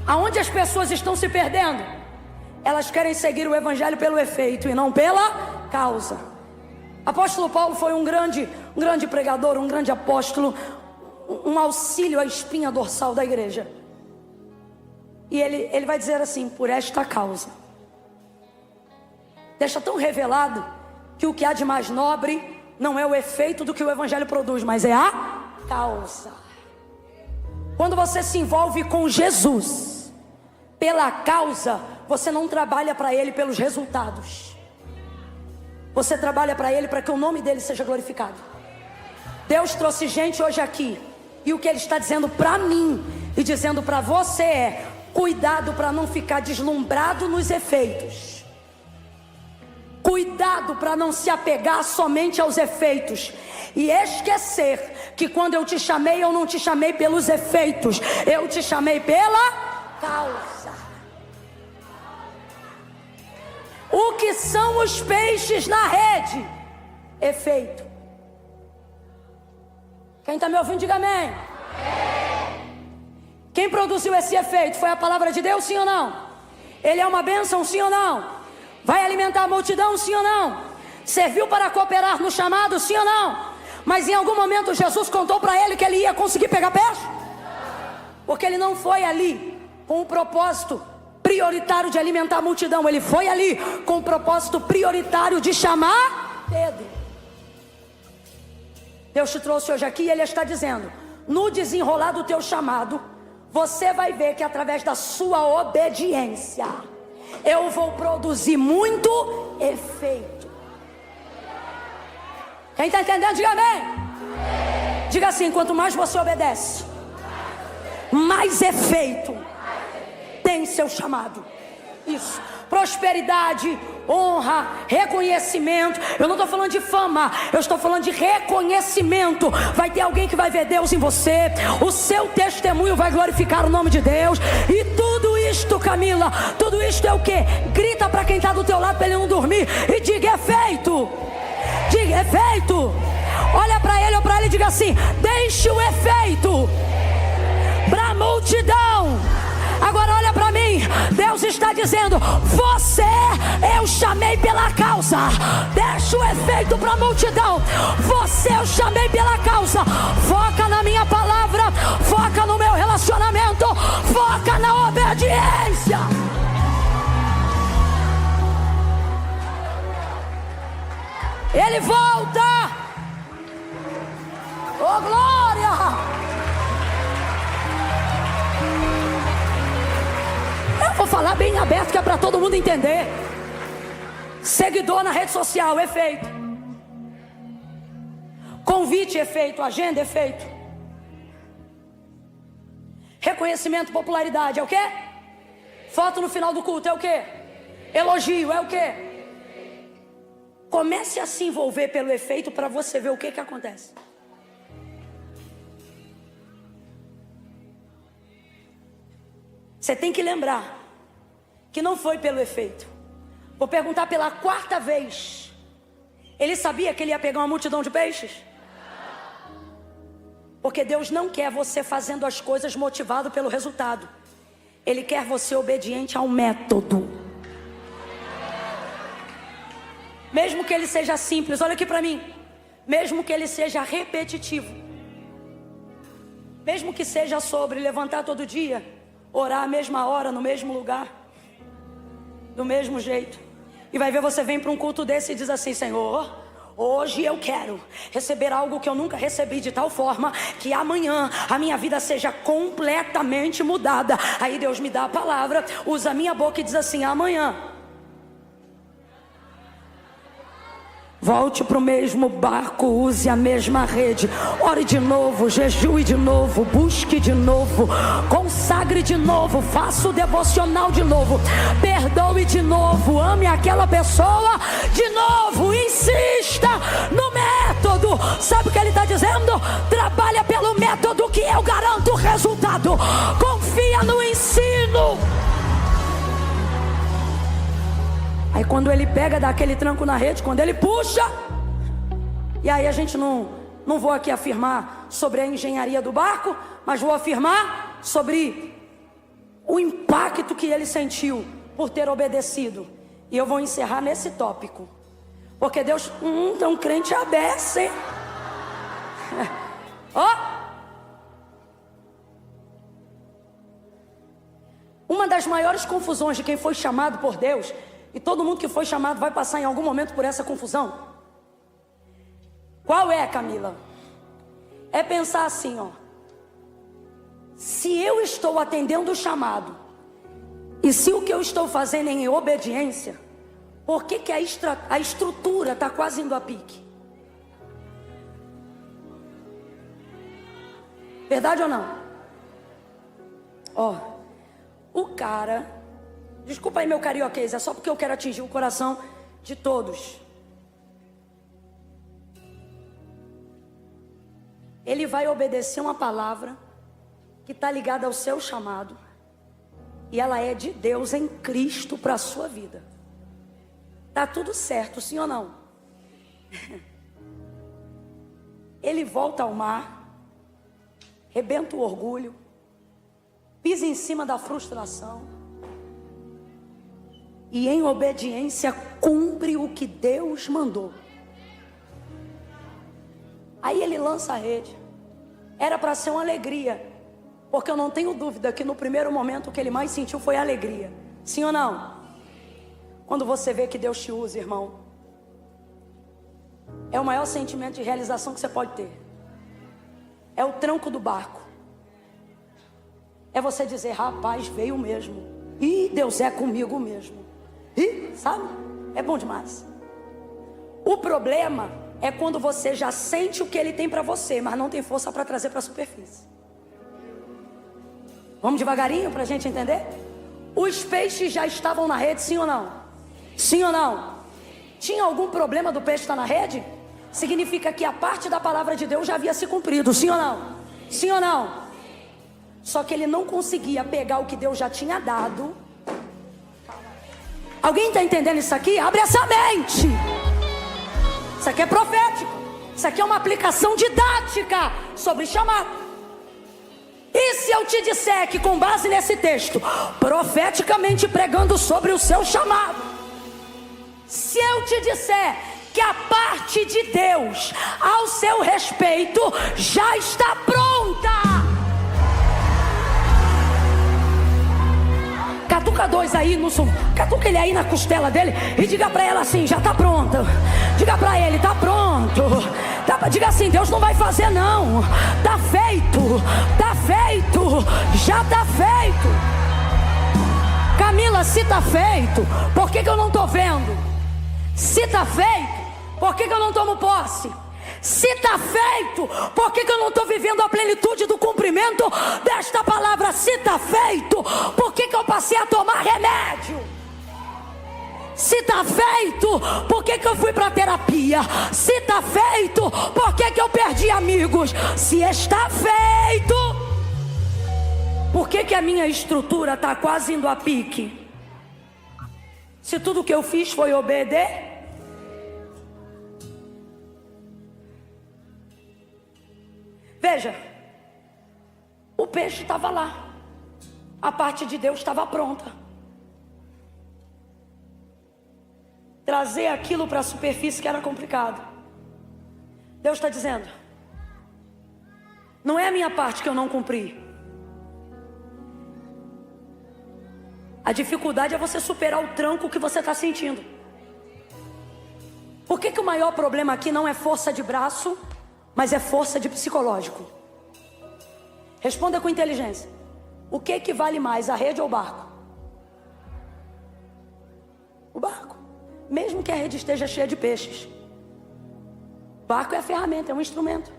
Aonde as pessoas estão se perdendo? Elas querem seguir o evangelho pelo efeito e não pela causa. Apóstolo Paulo foi um grande pregador, um grande apóstolo, um auxílio à espinha dorsal da igreja. E ele vai dizer assim: por esta causa. Deixa tão revelado que o que há de mais nobre não é o efeito do que o evangelho produz, mas é a causa. Quando você se envolve com Jesus pela causa, você não trabalha para ele pelos resultados. Você trabalha para ele para que o nome dele seja glorificado. Deus trouxe gente hoje aqui, e o que ele está dizendo para mim e dizendo para você é: cuidado para não ficar deslumbrado nos efeitos. Cuidado para não se apegar somente aos efeitos e esquecer que quando eu te chamei, eu não te chamei pelos efeitos, eu te chamei pela causa. O que são os peixes na rede? Efeito. Quem está me ouvindo, diga amém. Quem produziu esse efeito? Foi a palavra de Deus, sim ou não? Ele é uma bênção, sim ou não? Vai alimentar a multidão, sim ou não? Serviu para cooperar no chamado, sim ou não? Mas em algum momento Jesus contou para ele que ele ia conseguir pegar peixe? Porque ele não foi ali com o propósito prioritário de alimentar a multidão. Ele foi ali com o propósito prioritário de chamar Pedro. Deus te trouxe hoje aqui e ele está dizendo: no desenrolar do teu chamado, você vai ver que através da sua obediência eu vou produzir muito efeito. Quem está entendendo, diga amém. Diga assim: quanto mais você obedece, mais efeito tem seu chamado. Isso. Prosperidade, honra, reconhecimento. Eu não estou falando de fama, eu estou falando de reconhecimento. Vai ter alguém que vai ver Deus em você. O seu testemunho vai glorificar o nome de Deus. E tudo isto, Camila, tudo isto é o que? Grita para quem está do teu lado para ele não dormir e diga: é feito. Diga: é feito. Olha para ele ou para ela e diga assim: deixe o efeito para a multidão. Agora olha para mim, Deus está dizendo: você eu chamei pela causa. Deixa o efeito para a multidão. Você eu chamei pela causa. Foca na minha palavra, foca no meu relacionamento, foca na obediência. Ele volta. Oh glória! Vou falar bem aberto que é para todo mundo entender. Seguidor na rede social, efeito. Convite, efeito. Agenda, efeito. Reconhecimento, popularidade, é o quê? Foto no final do culto, é o quê? Elogio, é o quê? Comece a se envolver pelo efeito para você ver o que acontece. Você tem que lembrar que não foi pelo efeito. Vou perguntar pela 4ª vez. Ele sabia que ele ia pegar uma multidão de peixes? Porque Deus não quer você fazendo as coisas motivado pelo resultado. Ele quer você obediente ao método. Mesmo que ele seja simples, olha aqui para mim. Mesmo que ele seja repetitivo. Mesmo que seja sobre levantar todo dia, orar a mesma hora, no mesmo lugar, do mesmo jeito. E vai ver, você vem para um culto desse e diz assim: Senhor, hoje eu quero receber algo que eu nunca recebi, de tal forma que amanhã a minha vida seja completamente mudada. Aí Deus me dá a palavra, usa a minha boca e diz assim: amanhã volte para o mesmo barco, use a mesma rede, ore de novo, jejue de novo, busque de novo, consagre de novo, faça o devocional de novo, perdoe de novo, ame aquela pessoa de novo, insista no método. Sabe o que ele está dizendo? Trabalha pelo método que eu garanto o resultado. Confia no ensino. Aí quando ele pega, dá aquele tranco na rede, quando ele puxa, e aí a gente não vou aqui afirmar sobre a engenharia do barco, mas vou afirmar sobre o impacto que ele sentiu por ter obedecido. E eu vou encerrar nesse tópico, porque Deus, tem um crente aberto, hein? Ó! Uma das maiores confusões de quem foi chamado por Deus, e todo mundo que foi chamado vai passar em algum momento por essa confusão. Qual é, Camila? É pensar assim, ó. Se eu estou atendendo o chamado, e se o que eu estou fazendo é em obediência, por que a estrutura está quase indo a pique? Verdade ou não? Ó, o cara... Desculpa aí meu carioquês, é só porque eu quero atingir o coração de todos. Ele vai obedecer uma palavra que está ligada ao seu chamado. E ela é de Deus em Cristo para a sua vida. Tá tudo certo, sim ou não? Ele volta ao mar, rebenta o orgulho, pisa em cima da frustração. E em obediência cumpre o que Deus mandou. Aí ele lança a rede. Era para ser uma alegria, porque eu não tenho dúvida que no primeiro momento o que ele mais sentiu foi alegria. Sim ou não? Quando você vê que Deus te usa, irmão, é o maior sentimento de realização que você pode ter. É o tranco do barco. É você dizer: rapaz, veio mesmo. Ih, Deus é comigo mesmo. Ih, sabe? É bom demais. O problema é quando você já sente o que ele tem para você, mas não tem força para trazer para a superfície. Vamos devagarinho para a gente entender? Os peixes já estavam na rede, sim ou não? Sim ou não? Tinha algum problema do peixe estar na rede? Significa que a parte da palavra de Deus já havia se cumprido, sim ou não? Sim ou não? Só que ele não conseguia pegar o que Deus já tinha dado. Alguém está entendendo isso aqui? Abre essa mente. Isso aqui é profético. Isso aqui é uma aplicação didática sobre chamado. E se eu te disser que, com base nesse texto, profeticamente pregando sobre o seu chamado, se eu te disser que a parte de Deus ao seu respeito já está pronta, catuca 2 aí no som, catuca ele aí na costela dele e diga pra ela assim: já está pronta. Diga pra ele: tá pronto. Diga assim: Deus não vai fazer não, tá feito, já tá feito. Camila, se tá feito, por que eu não tô vendo? Se tá feito, por que eu não tomo posse? Se está feito, por que eu não estou vivendo a plenitude do cumprimento desta palavra? Se está feito, por que eu passei a tomar remédio? Se está feito, por que eu fui para terapia? Se está feito, por que eu perdi amigos? Se está feito, Por que a minha estrutura está quase indo a pique? Se tudo que eu fiz foi obedecer. Veja, o peixe estava lá, a parte de Deus estava pronta. Trazer aquilo para a superfície que era complicado. Deus está dizendo: não é a minha parte que eu não cumpri. A dificuldade é você superar o tranco que você está sentindo. Por que o maior problema aqui não é força de braço, mas é força de psicológico? Responda com inteligência. O que vale mais, a rede ou o barco? O barco. Mesmo que a rede esteja cheia de peixes, o barco é a ferramenta, é um instrumento.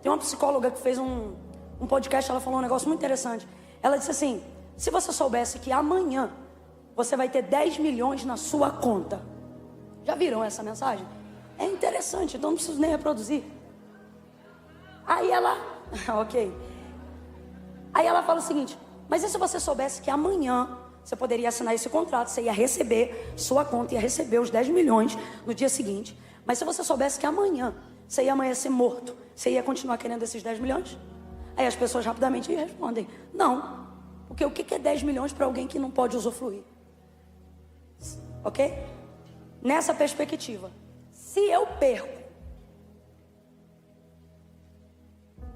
Tem uma psicóloga que fez um podcast, ela falou um negócio muito interessante. Ela disse assim: se você soubesse que amanhã você vai ter 10 milhões na sua conta. Já viram essa mensagem? É interessante, então não preciso nem reproduzir. Aí ela, ok. Aí ela fala o seguinte: mas e se você soubesse que amanhã você poderia assinar esse contrato, você ia receber sua conta, ia receber os 10 milhões no dia seguinte. Mas se você soubesse que amanhã você ia amanhecer morto, você ia continuar querendo esses 10 milhões? Aí as pessoas rapidamente respondem: não. Porque o que é 10 milhões para alguém que não pode usufruir? Ok? Nessa perspectiva, se eu perco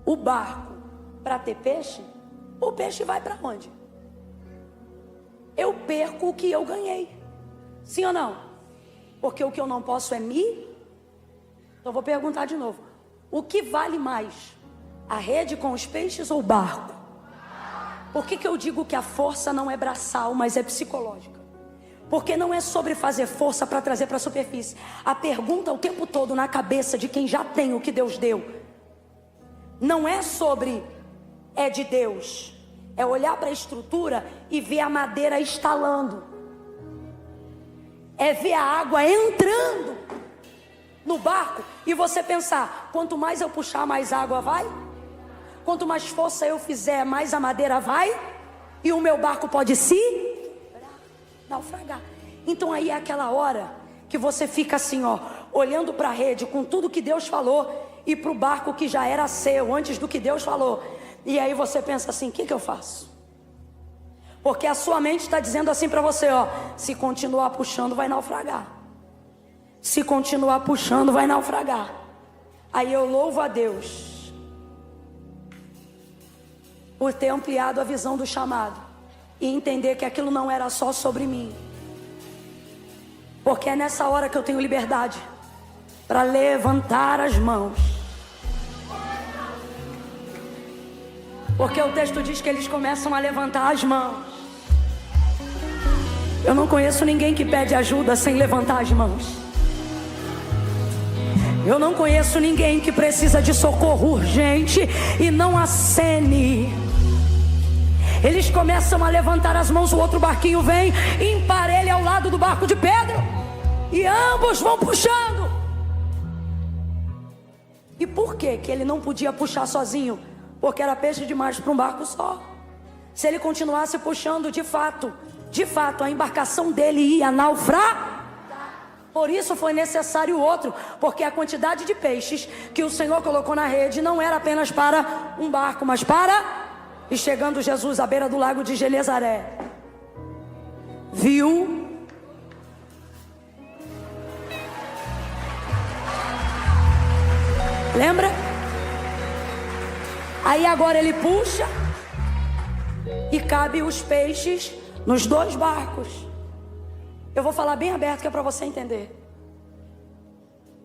o barco para ter peixe, o peixe vai para onde? Eu perco o que eu ganhei. Sim ou não? Porque o que eu não posso é me. Então vou perguntar de novo: o que vale mais? A rede com os peixes ou o barco? Por que eu digo que a força não é braçal, mas é psicológica? Porque não é sobre fazer força para trazer para a superfície. A pergunta o tempo todo na cabeça de quem já tem o que Deus deu não é sobre é de Deus. É olhar para a estrutura e ver a madeira estalando. É ver a água entrando no barco e você pensar: quanto mais eu puxar, mais água vai. Quanto mais força eu fizer, mais a madeira vai. E o meu barco pode se naufragar. Então aí é aquela hora que você fica assim, ó, olhando para a rede com tudo que Deus falou e para o barco que já era seu antes do que Deus falou. E aí você pensa assim: o que eu faço? Porque a sua mente está dizendo assim para você, ó: se continuar puxando vai naufragar. Se continuar puxando vai naufragar. Aí eu louvo a Deus por ter ampliado a visão do chamado e entender que aquilo não era só sobre mim. Porque é nessa hora que eu tenho liberdade para levantar as mãos. Porque o texto diz que eles começam a levantar as mãos. Eu não conheço ninguém que pede ajuda sem levantar as mãos. Eu não conheço ninguém que precisa de socorro urgente e não acene. Eles começam a levantar as mãos, o outro barquinho vem, emparelha ao lado do barco de Pedro, e ambos vão puxando. E por que ele não podia puxar sozinho? Porque era peixe demais para um barco só. Se ele continuasse puxando, de fato, a embarcação dele ia naufragar. Por isso foi necessário outro, porque a quantidade de peixes que o Senhor colocou na rede não era apenas para um barco, mas para... E chegando Jesus à beira do lago de Genezaré, viu lembra? Aí agora ele puxa e cabe os peixes nos dois barcos. Eu vou falar bem aberto que é para você entender.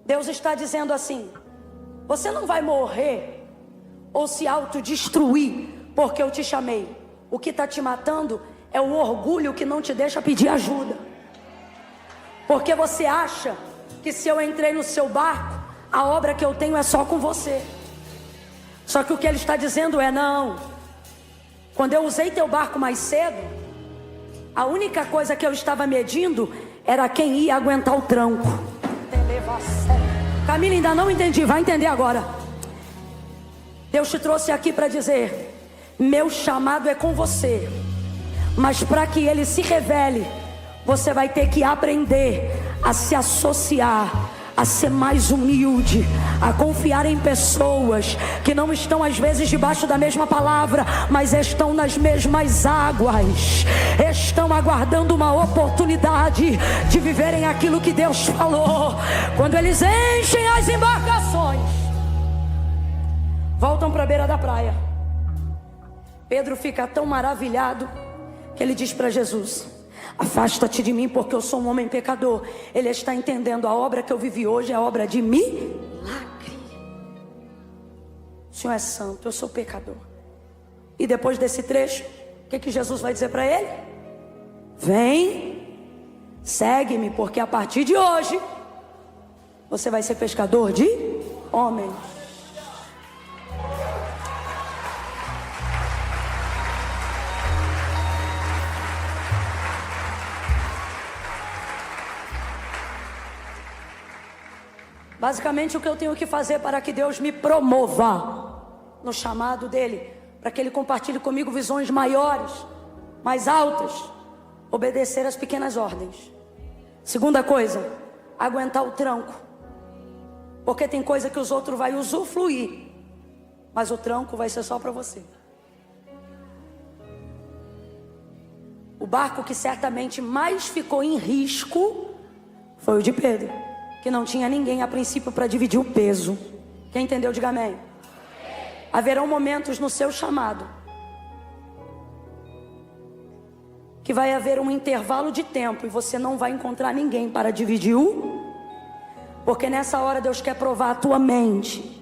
Deus está dizendo assim: você não vai morrer ou se autodestruir porque eu te chamei. O que está te matando é o orgulho que não te deixa pedir ajuda. Porque você acha que se eu entrei no seu barco, a obra que eu tenho é só com você. Só que o que ele está dizendo é: não. Quando eu usei teu barco mais cedo, a única coisa que eu estava medindo era quem ia aguentar o tranco. Camila, ainda não entendi, vai entender agora. Deus te trouxe aqui para dizer Meu chamado é com você, mas para que ele se revele, você vai ter que aprender a se associar, a ser mais humilde, a confiar em pessoas que não estão às vezes debaixo da mesma palavra, mas estão nas mesmas águas, estão aguardando uma oportunidade de viverem aquilo que Deus falou. Quando eles enchem as embarcações, voltam para a beira da praia. Pedro fica tão maravilhado que ele diz para Jesus: afasta-te de mim, porque eu sou um homem pecador. Ele está entendendo, a obra que eu vivi hoje é obra de milagre. O Senhor é santo, eu sou pecador. E depois desse trecho, o que Jesus vai dizer para ele? Vem, segue-me, porque a partir de hoje você vai ser pescador de homens. Basicamente, o que eu tenho que fazer para que Deus me promova no chamado dele, para que ele compartilhe comigo visões maiores, mais altas, obedecer às pequenas ordens. Segunda coisa, aguentar o tranco, porque tem coisa que os outros vão usufruir, mas o tranco vai ser só para você. O barco que certamente mais ficou em risco foi o de Pedro, que não tinha ninguém a princípio para dividir o peso. Quem entendeu, diga amém. Haverão momentos no seu chamado que vai haver um intervalo de tempo e você não vai encontrar ninguém para dividir porque nessa hora Deus quer provar a tua mente.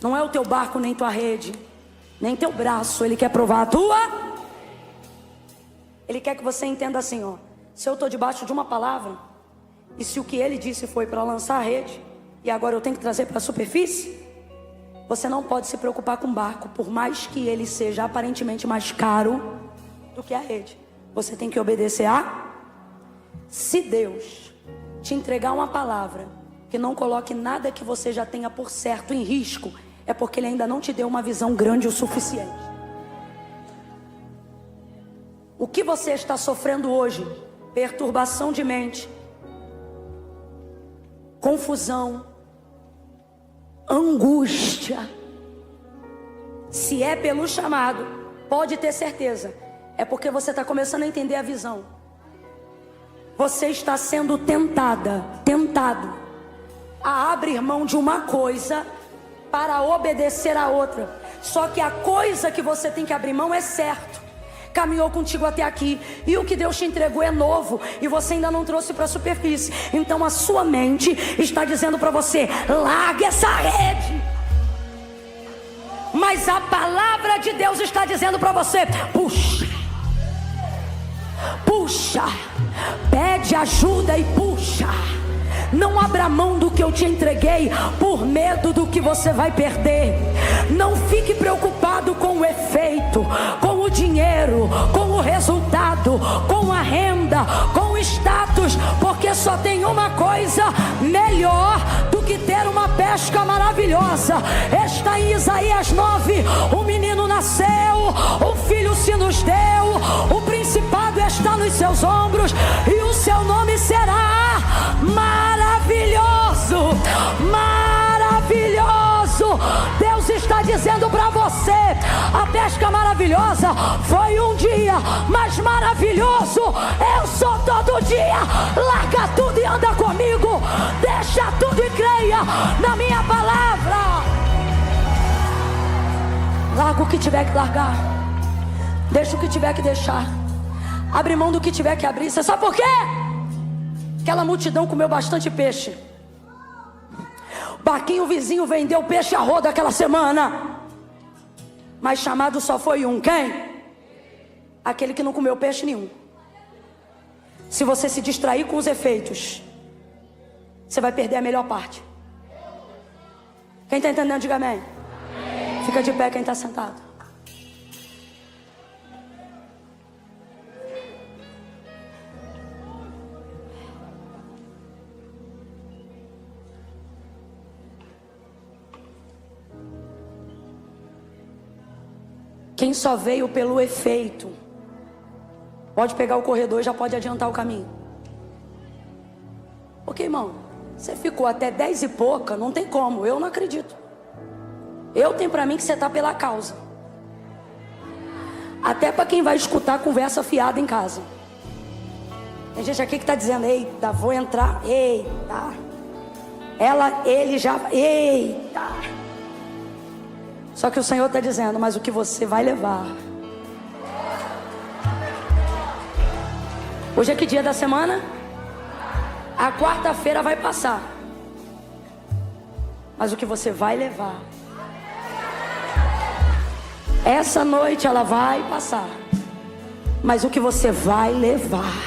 Não é o teu barco, nem tua rede, nem teu braço. Ele quer provar a tua. Ele quer que você entenda assim, ó: se eu estou debaixo de uma palavra, e se o que ele disse foi para lançar a rede, e agora eu tenho que trazer para a superfície, você não pode se preocupar com o barco, por mais que ele seja aparentemente mais caro do que a rede. Você tem que obedecer a... Se Deus te entregar uma palavra que não coloque nada que você já tenha por certo em risco, é porque ele ainda não te deu uma visão grande o suficiente. O que você está sofrendo hoje? Perturbação de mente, confusão, angústia. Se é pelo chamado, pode ter certeza, é porque você está começando a entender a visão. Você está sendo tentado a abrir mão de uma coisa para obedecer a outra. Só que a coisa que você tem que abrir mão é certo. Caminhou contigo até aqui, e o que Deus te entregou é novo, e você ainda não trouxe para a superfície. Então a sua mente está dizendo para você: larga essa rede. Mas a palavra de Deus está dizendo para você: puxa, puxa, pede ajuda e puxa. Não abra mão do que eu te entreguei por medo do que você vai perder. Não fique preocupado com o efeito, com o dinheiro, com o resultado, com a renda, com o status, porque só tem uma coisa melhor do que ter uma pesca maravilhosa. Está em Isaías 9: um menino nasceu, um filho se nos deu, o principado está nos seus ombros, e o seu nome será maravilhoso, maravilhoso. Deus está dizendo para você: a pesca maravilhosa foi um dia, mas maravilhoso eu sou todo dia. Larga tudo e anda comigo, deixa tudo e creia na minha palavra. Larga o que tiver que largar, deixa o que tiver que deixar, abre mão do que tiver que abrir. Você sabe por quê? Aquela multidão comeu bastante peixe. O barquinho vizinho vendeu peixe a roda aquela semana, mas chamado só foi um. Quem? Aquele que não comeu peixe nenhum. Se você se distrair com os efeitos, você vai perder a melhor parte. Quem está entendendo, diga amém. Fica de pé quem está sentado. Quem só veio pelo efeito, pode pegar o corredor e já pode adiantar o caminho. Porque, irmão, você ficou até 10 e pouca, não tem como, eu não acredito. Eu tenho pra mim que você está pela causa. Até para quem vai escutar a conversa fiada em casa. Tem gente aqui que está dizendo: eita, vou entrar, eita. Ele já, eita. Só que o Senhor está dizendo: mas o que você vai levar. Hoje é que dia da semana? A quarta-feira vai passar. Mas o que você vai levar. Essa noite ela vai passar. Mas o que você vai levar.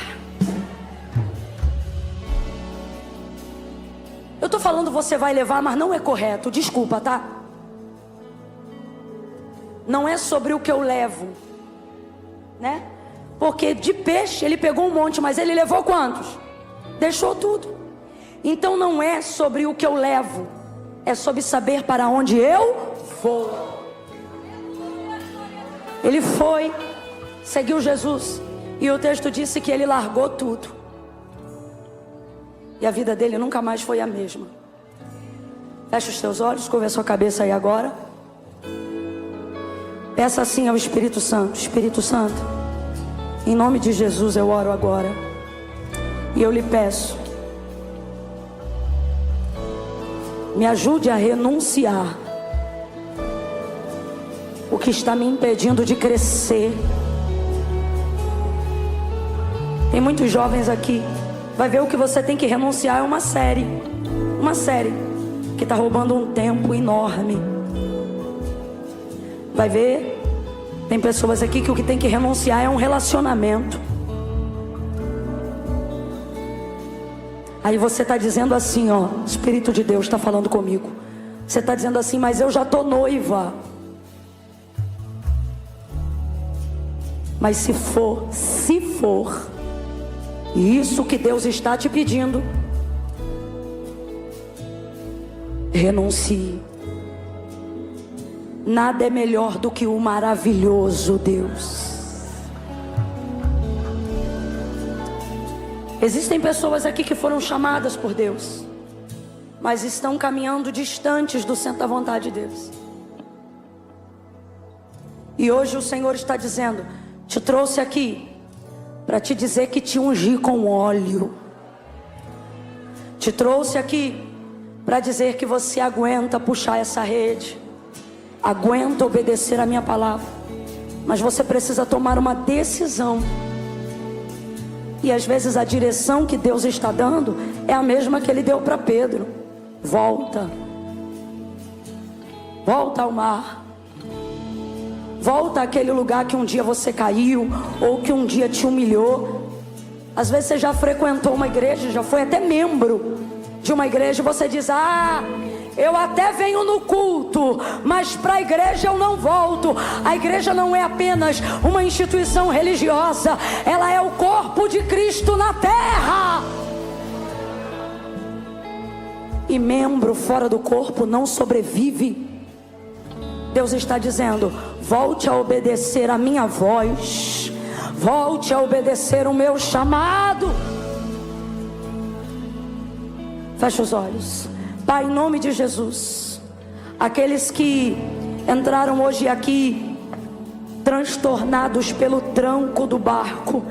Eu estou falando você vai levar, mas não é correto. Desculpa, tá? Não é sobre o que eu levo, né? Porque de peixe ele pegou um monte, mas ele levou quantos? Deixou tudo. Então não é sobre o que eu levo, é sobre saber para onde eu vou. Ele foi, seguiu Jesus, e o texto disse que ele largou tudo. E a vida dele nunca mais foi a mesma. Fecha os teus olhos, curva a sua cabeça aí agora. Peça assim ao Espírito Santo: Espírito Santo, em nome de Jesus eu oro agora. E eu lhe peço, me ajude a renunciar o que está me impedindo de crescer. Tem muitos jovens aqui. Vai ver o que você tem que renunciar é uma série que está roubando um tempo enorme. Vai ver, tem pessoas aqui que o que tem que renunciar é um relacionamento. Aí você está dizendo assim, ó, o Espírito de Deus está falando comigo. Você está dizendo assim: mas eu já estou noiva. Mas se for isso que Deus está te pedindo, renuncie. Nada é melhor do que o maravilhoso Deus. Existem pessoas aqui que foram chamadas por Deus, mas estão caminhando distantes do centro da vontade de Deus. E hoje o Senhor está dizendo: te trouxe aqui para te dizer que te ungi com óleo. Te trouxe aqui para dizer que você aguenta puxar essa rede, aguenta obedecer a minha palavra, mas você precisa tomar uma decisão. E às vezes a direção que Deus está dando é a mesma que Ele deu para Pedro: volta ao mar. Volta àquele lugar que um dia você caiu, ou que um dia te humilhou. Às vezes você já frequentou uma igreja, já foi até membro de uma igreja, e você diz: ah, eu até venho no culto, mas para a igreja eu não volto. A igreja não é apenas uma instituição religiosa, ela é o corpo de Cristo na terra. E membro fora do corpo não sobrevive. Deus está dizendo: volte a obedecer a minha voz, volte a obedecer o meu chamado. Feche os olhos. Pai, em nome de Jesus, aqueles que entraram hoje aqui transtornados pelo tranco do barco,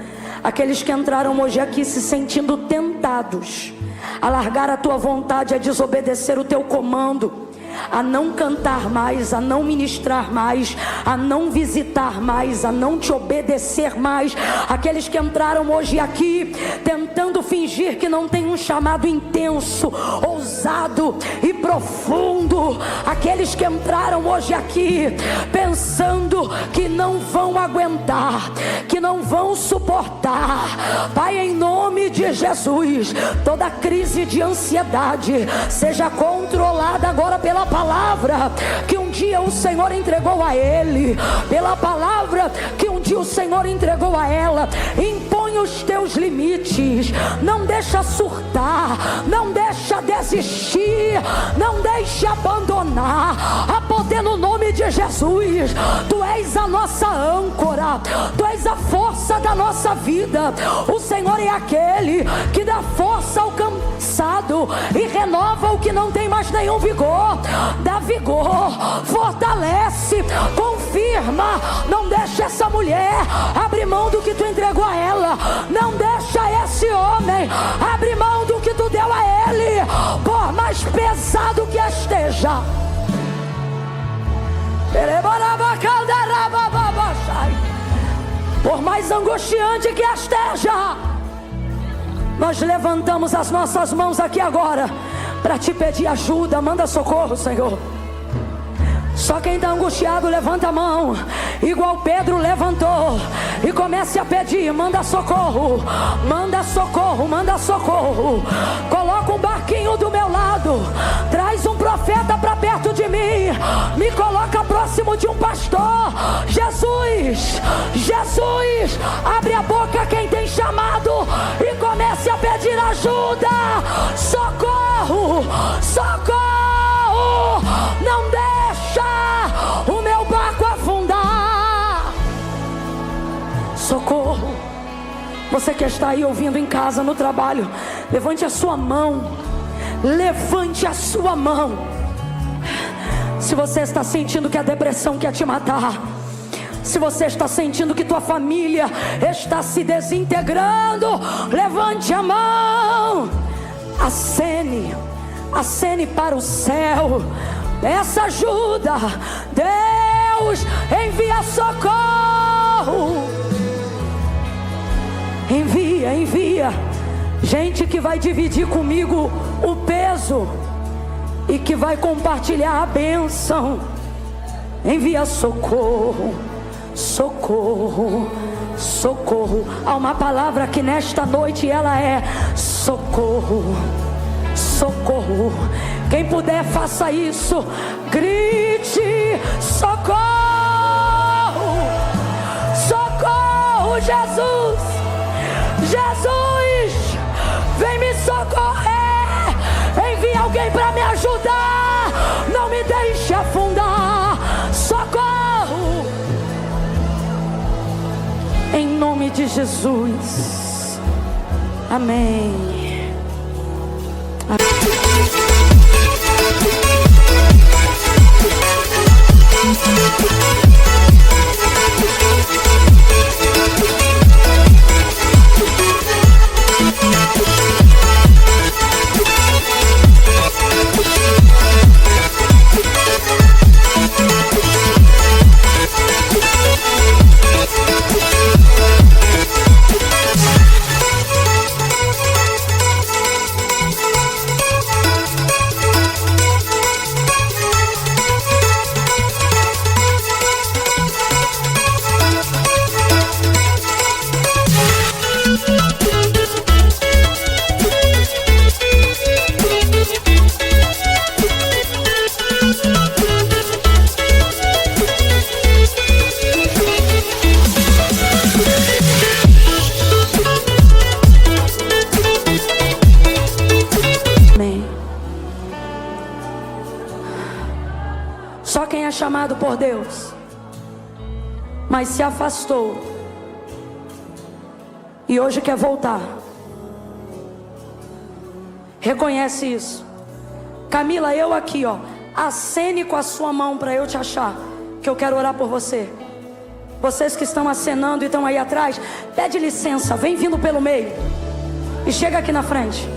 aqueles que entraram hoje aqui se sentindo tentados a largar a tua vontade, a desobedecer o teu comando, a não cantar mais, a não ministrar mais, a não visitar mais, a não te obedecer mais. Aqueles que entraram hoje aqui tentando fingir que não tem um chamado intenso, ousado e profundo. Aqueles que entraram hoje aqui pensando que não vão aguentar, que não vão suportar. Pai, em nome de Jesus, toda crise de ansiedade seja controlada agora pela palavra que um dia o Senhor entregou a ele, pela palavra que um dia o Senhor entregou a ela. Impõe impõe os teus limites, não deixa surtar, não deixa desistir, não deixa abandonar. Há poder no nome de Jesus. Tu és a nossa âncora, Tu és a força da nossa vida. O Senhor é aquele que dá força ao cansado e renova o que não tem mais nenhum vigor. Dá vigor, fortalece, confirma. Não deixa essa mulher abrir mão do que Tu entregou a ela. Não deixa esse homem abrir mão do que Tu deu a ele, por mais pesado que esteja. Por mais angustiante que esteja, nós levantamos as nossas mãos aqui agora para Te pedir ajuda. Manda socorro, Senhor. Só quem está angustiado levanta a mão, igual Pedro levantou, e comece a pedir. Manda socorro, manda socorro, manda socorro. Coloca um barquinho do meu lado, traz um profeta para perto de mim, me coloca próximo de um pastor. Jesus, Jesus, abre a boca quem tem chamado e comece a pedir ajuda. Socorro, socorro. Não deixa o meu barco afundar. Socorro. Você que está aí ouvindo em casa, no trabalho, levante a sua mão. Levante a sua mão. Se você está sentindo que a depressão quer te matar, se você está sentindo que tua família está se desintegrando, levante a mão. Acene para o céu. Peça ajuda. Deus envia socorro. Envia gente que vai dividir comigo o peso e que vai compartilhar a bênção. Envia socorro, socorro, socorro. Há uma palavra que nesta noite ela é socorro, socorro. Quem puder, faça isso. Grite: socorro, socorro, Jesus, Jesus, vem me socorrer. Envia alguém para me ajudar. Não me deixe afundar. Socorro, em nome de Jesus. Amém. Só quem é chamado por Deus, mas se afastou e hoje quer voltar, reconhece isso. Camila, eu aqui, ó, acene com a sua mão para eu te achar, que eu quero orar por você. Vocês que estão acenando e estão aí atrás, pede licença, vem vindo pelo meio e chega aqui na frente.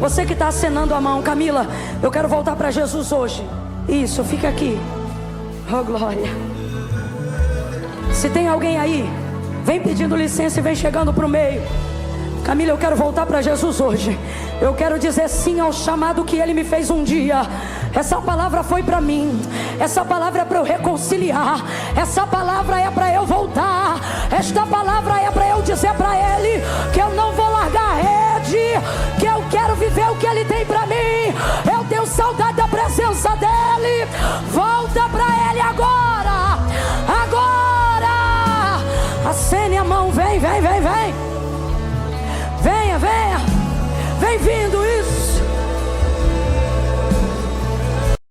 Você que está acenando a mão, Camila, eu quero voltar para Jesus hoje. Isso, fica aqui. Oh, glória. Se tem alguém aí, vem pedindo licença e vem chegando para o meio. Camila, eu quero voltar para Jesus hoje. Eu quero dizer sim ao chamado que Ele me fez um dia. Essa palavra foi para mim. Essa palavra é para eu reconciliar. Essa palavra é para eu voltar. Esta palavra é para eu dizer para Ele que eu não vou largar a rede, que eu quero viver o que Ele tem para mim.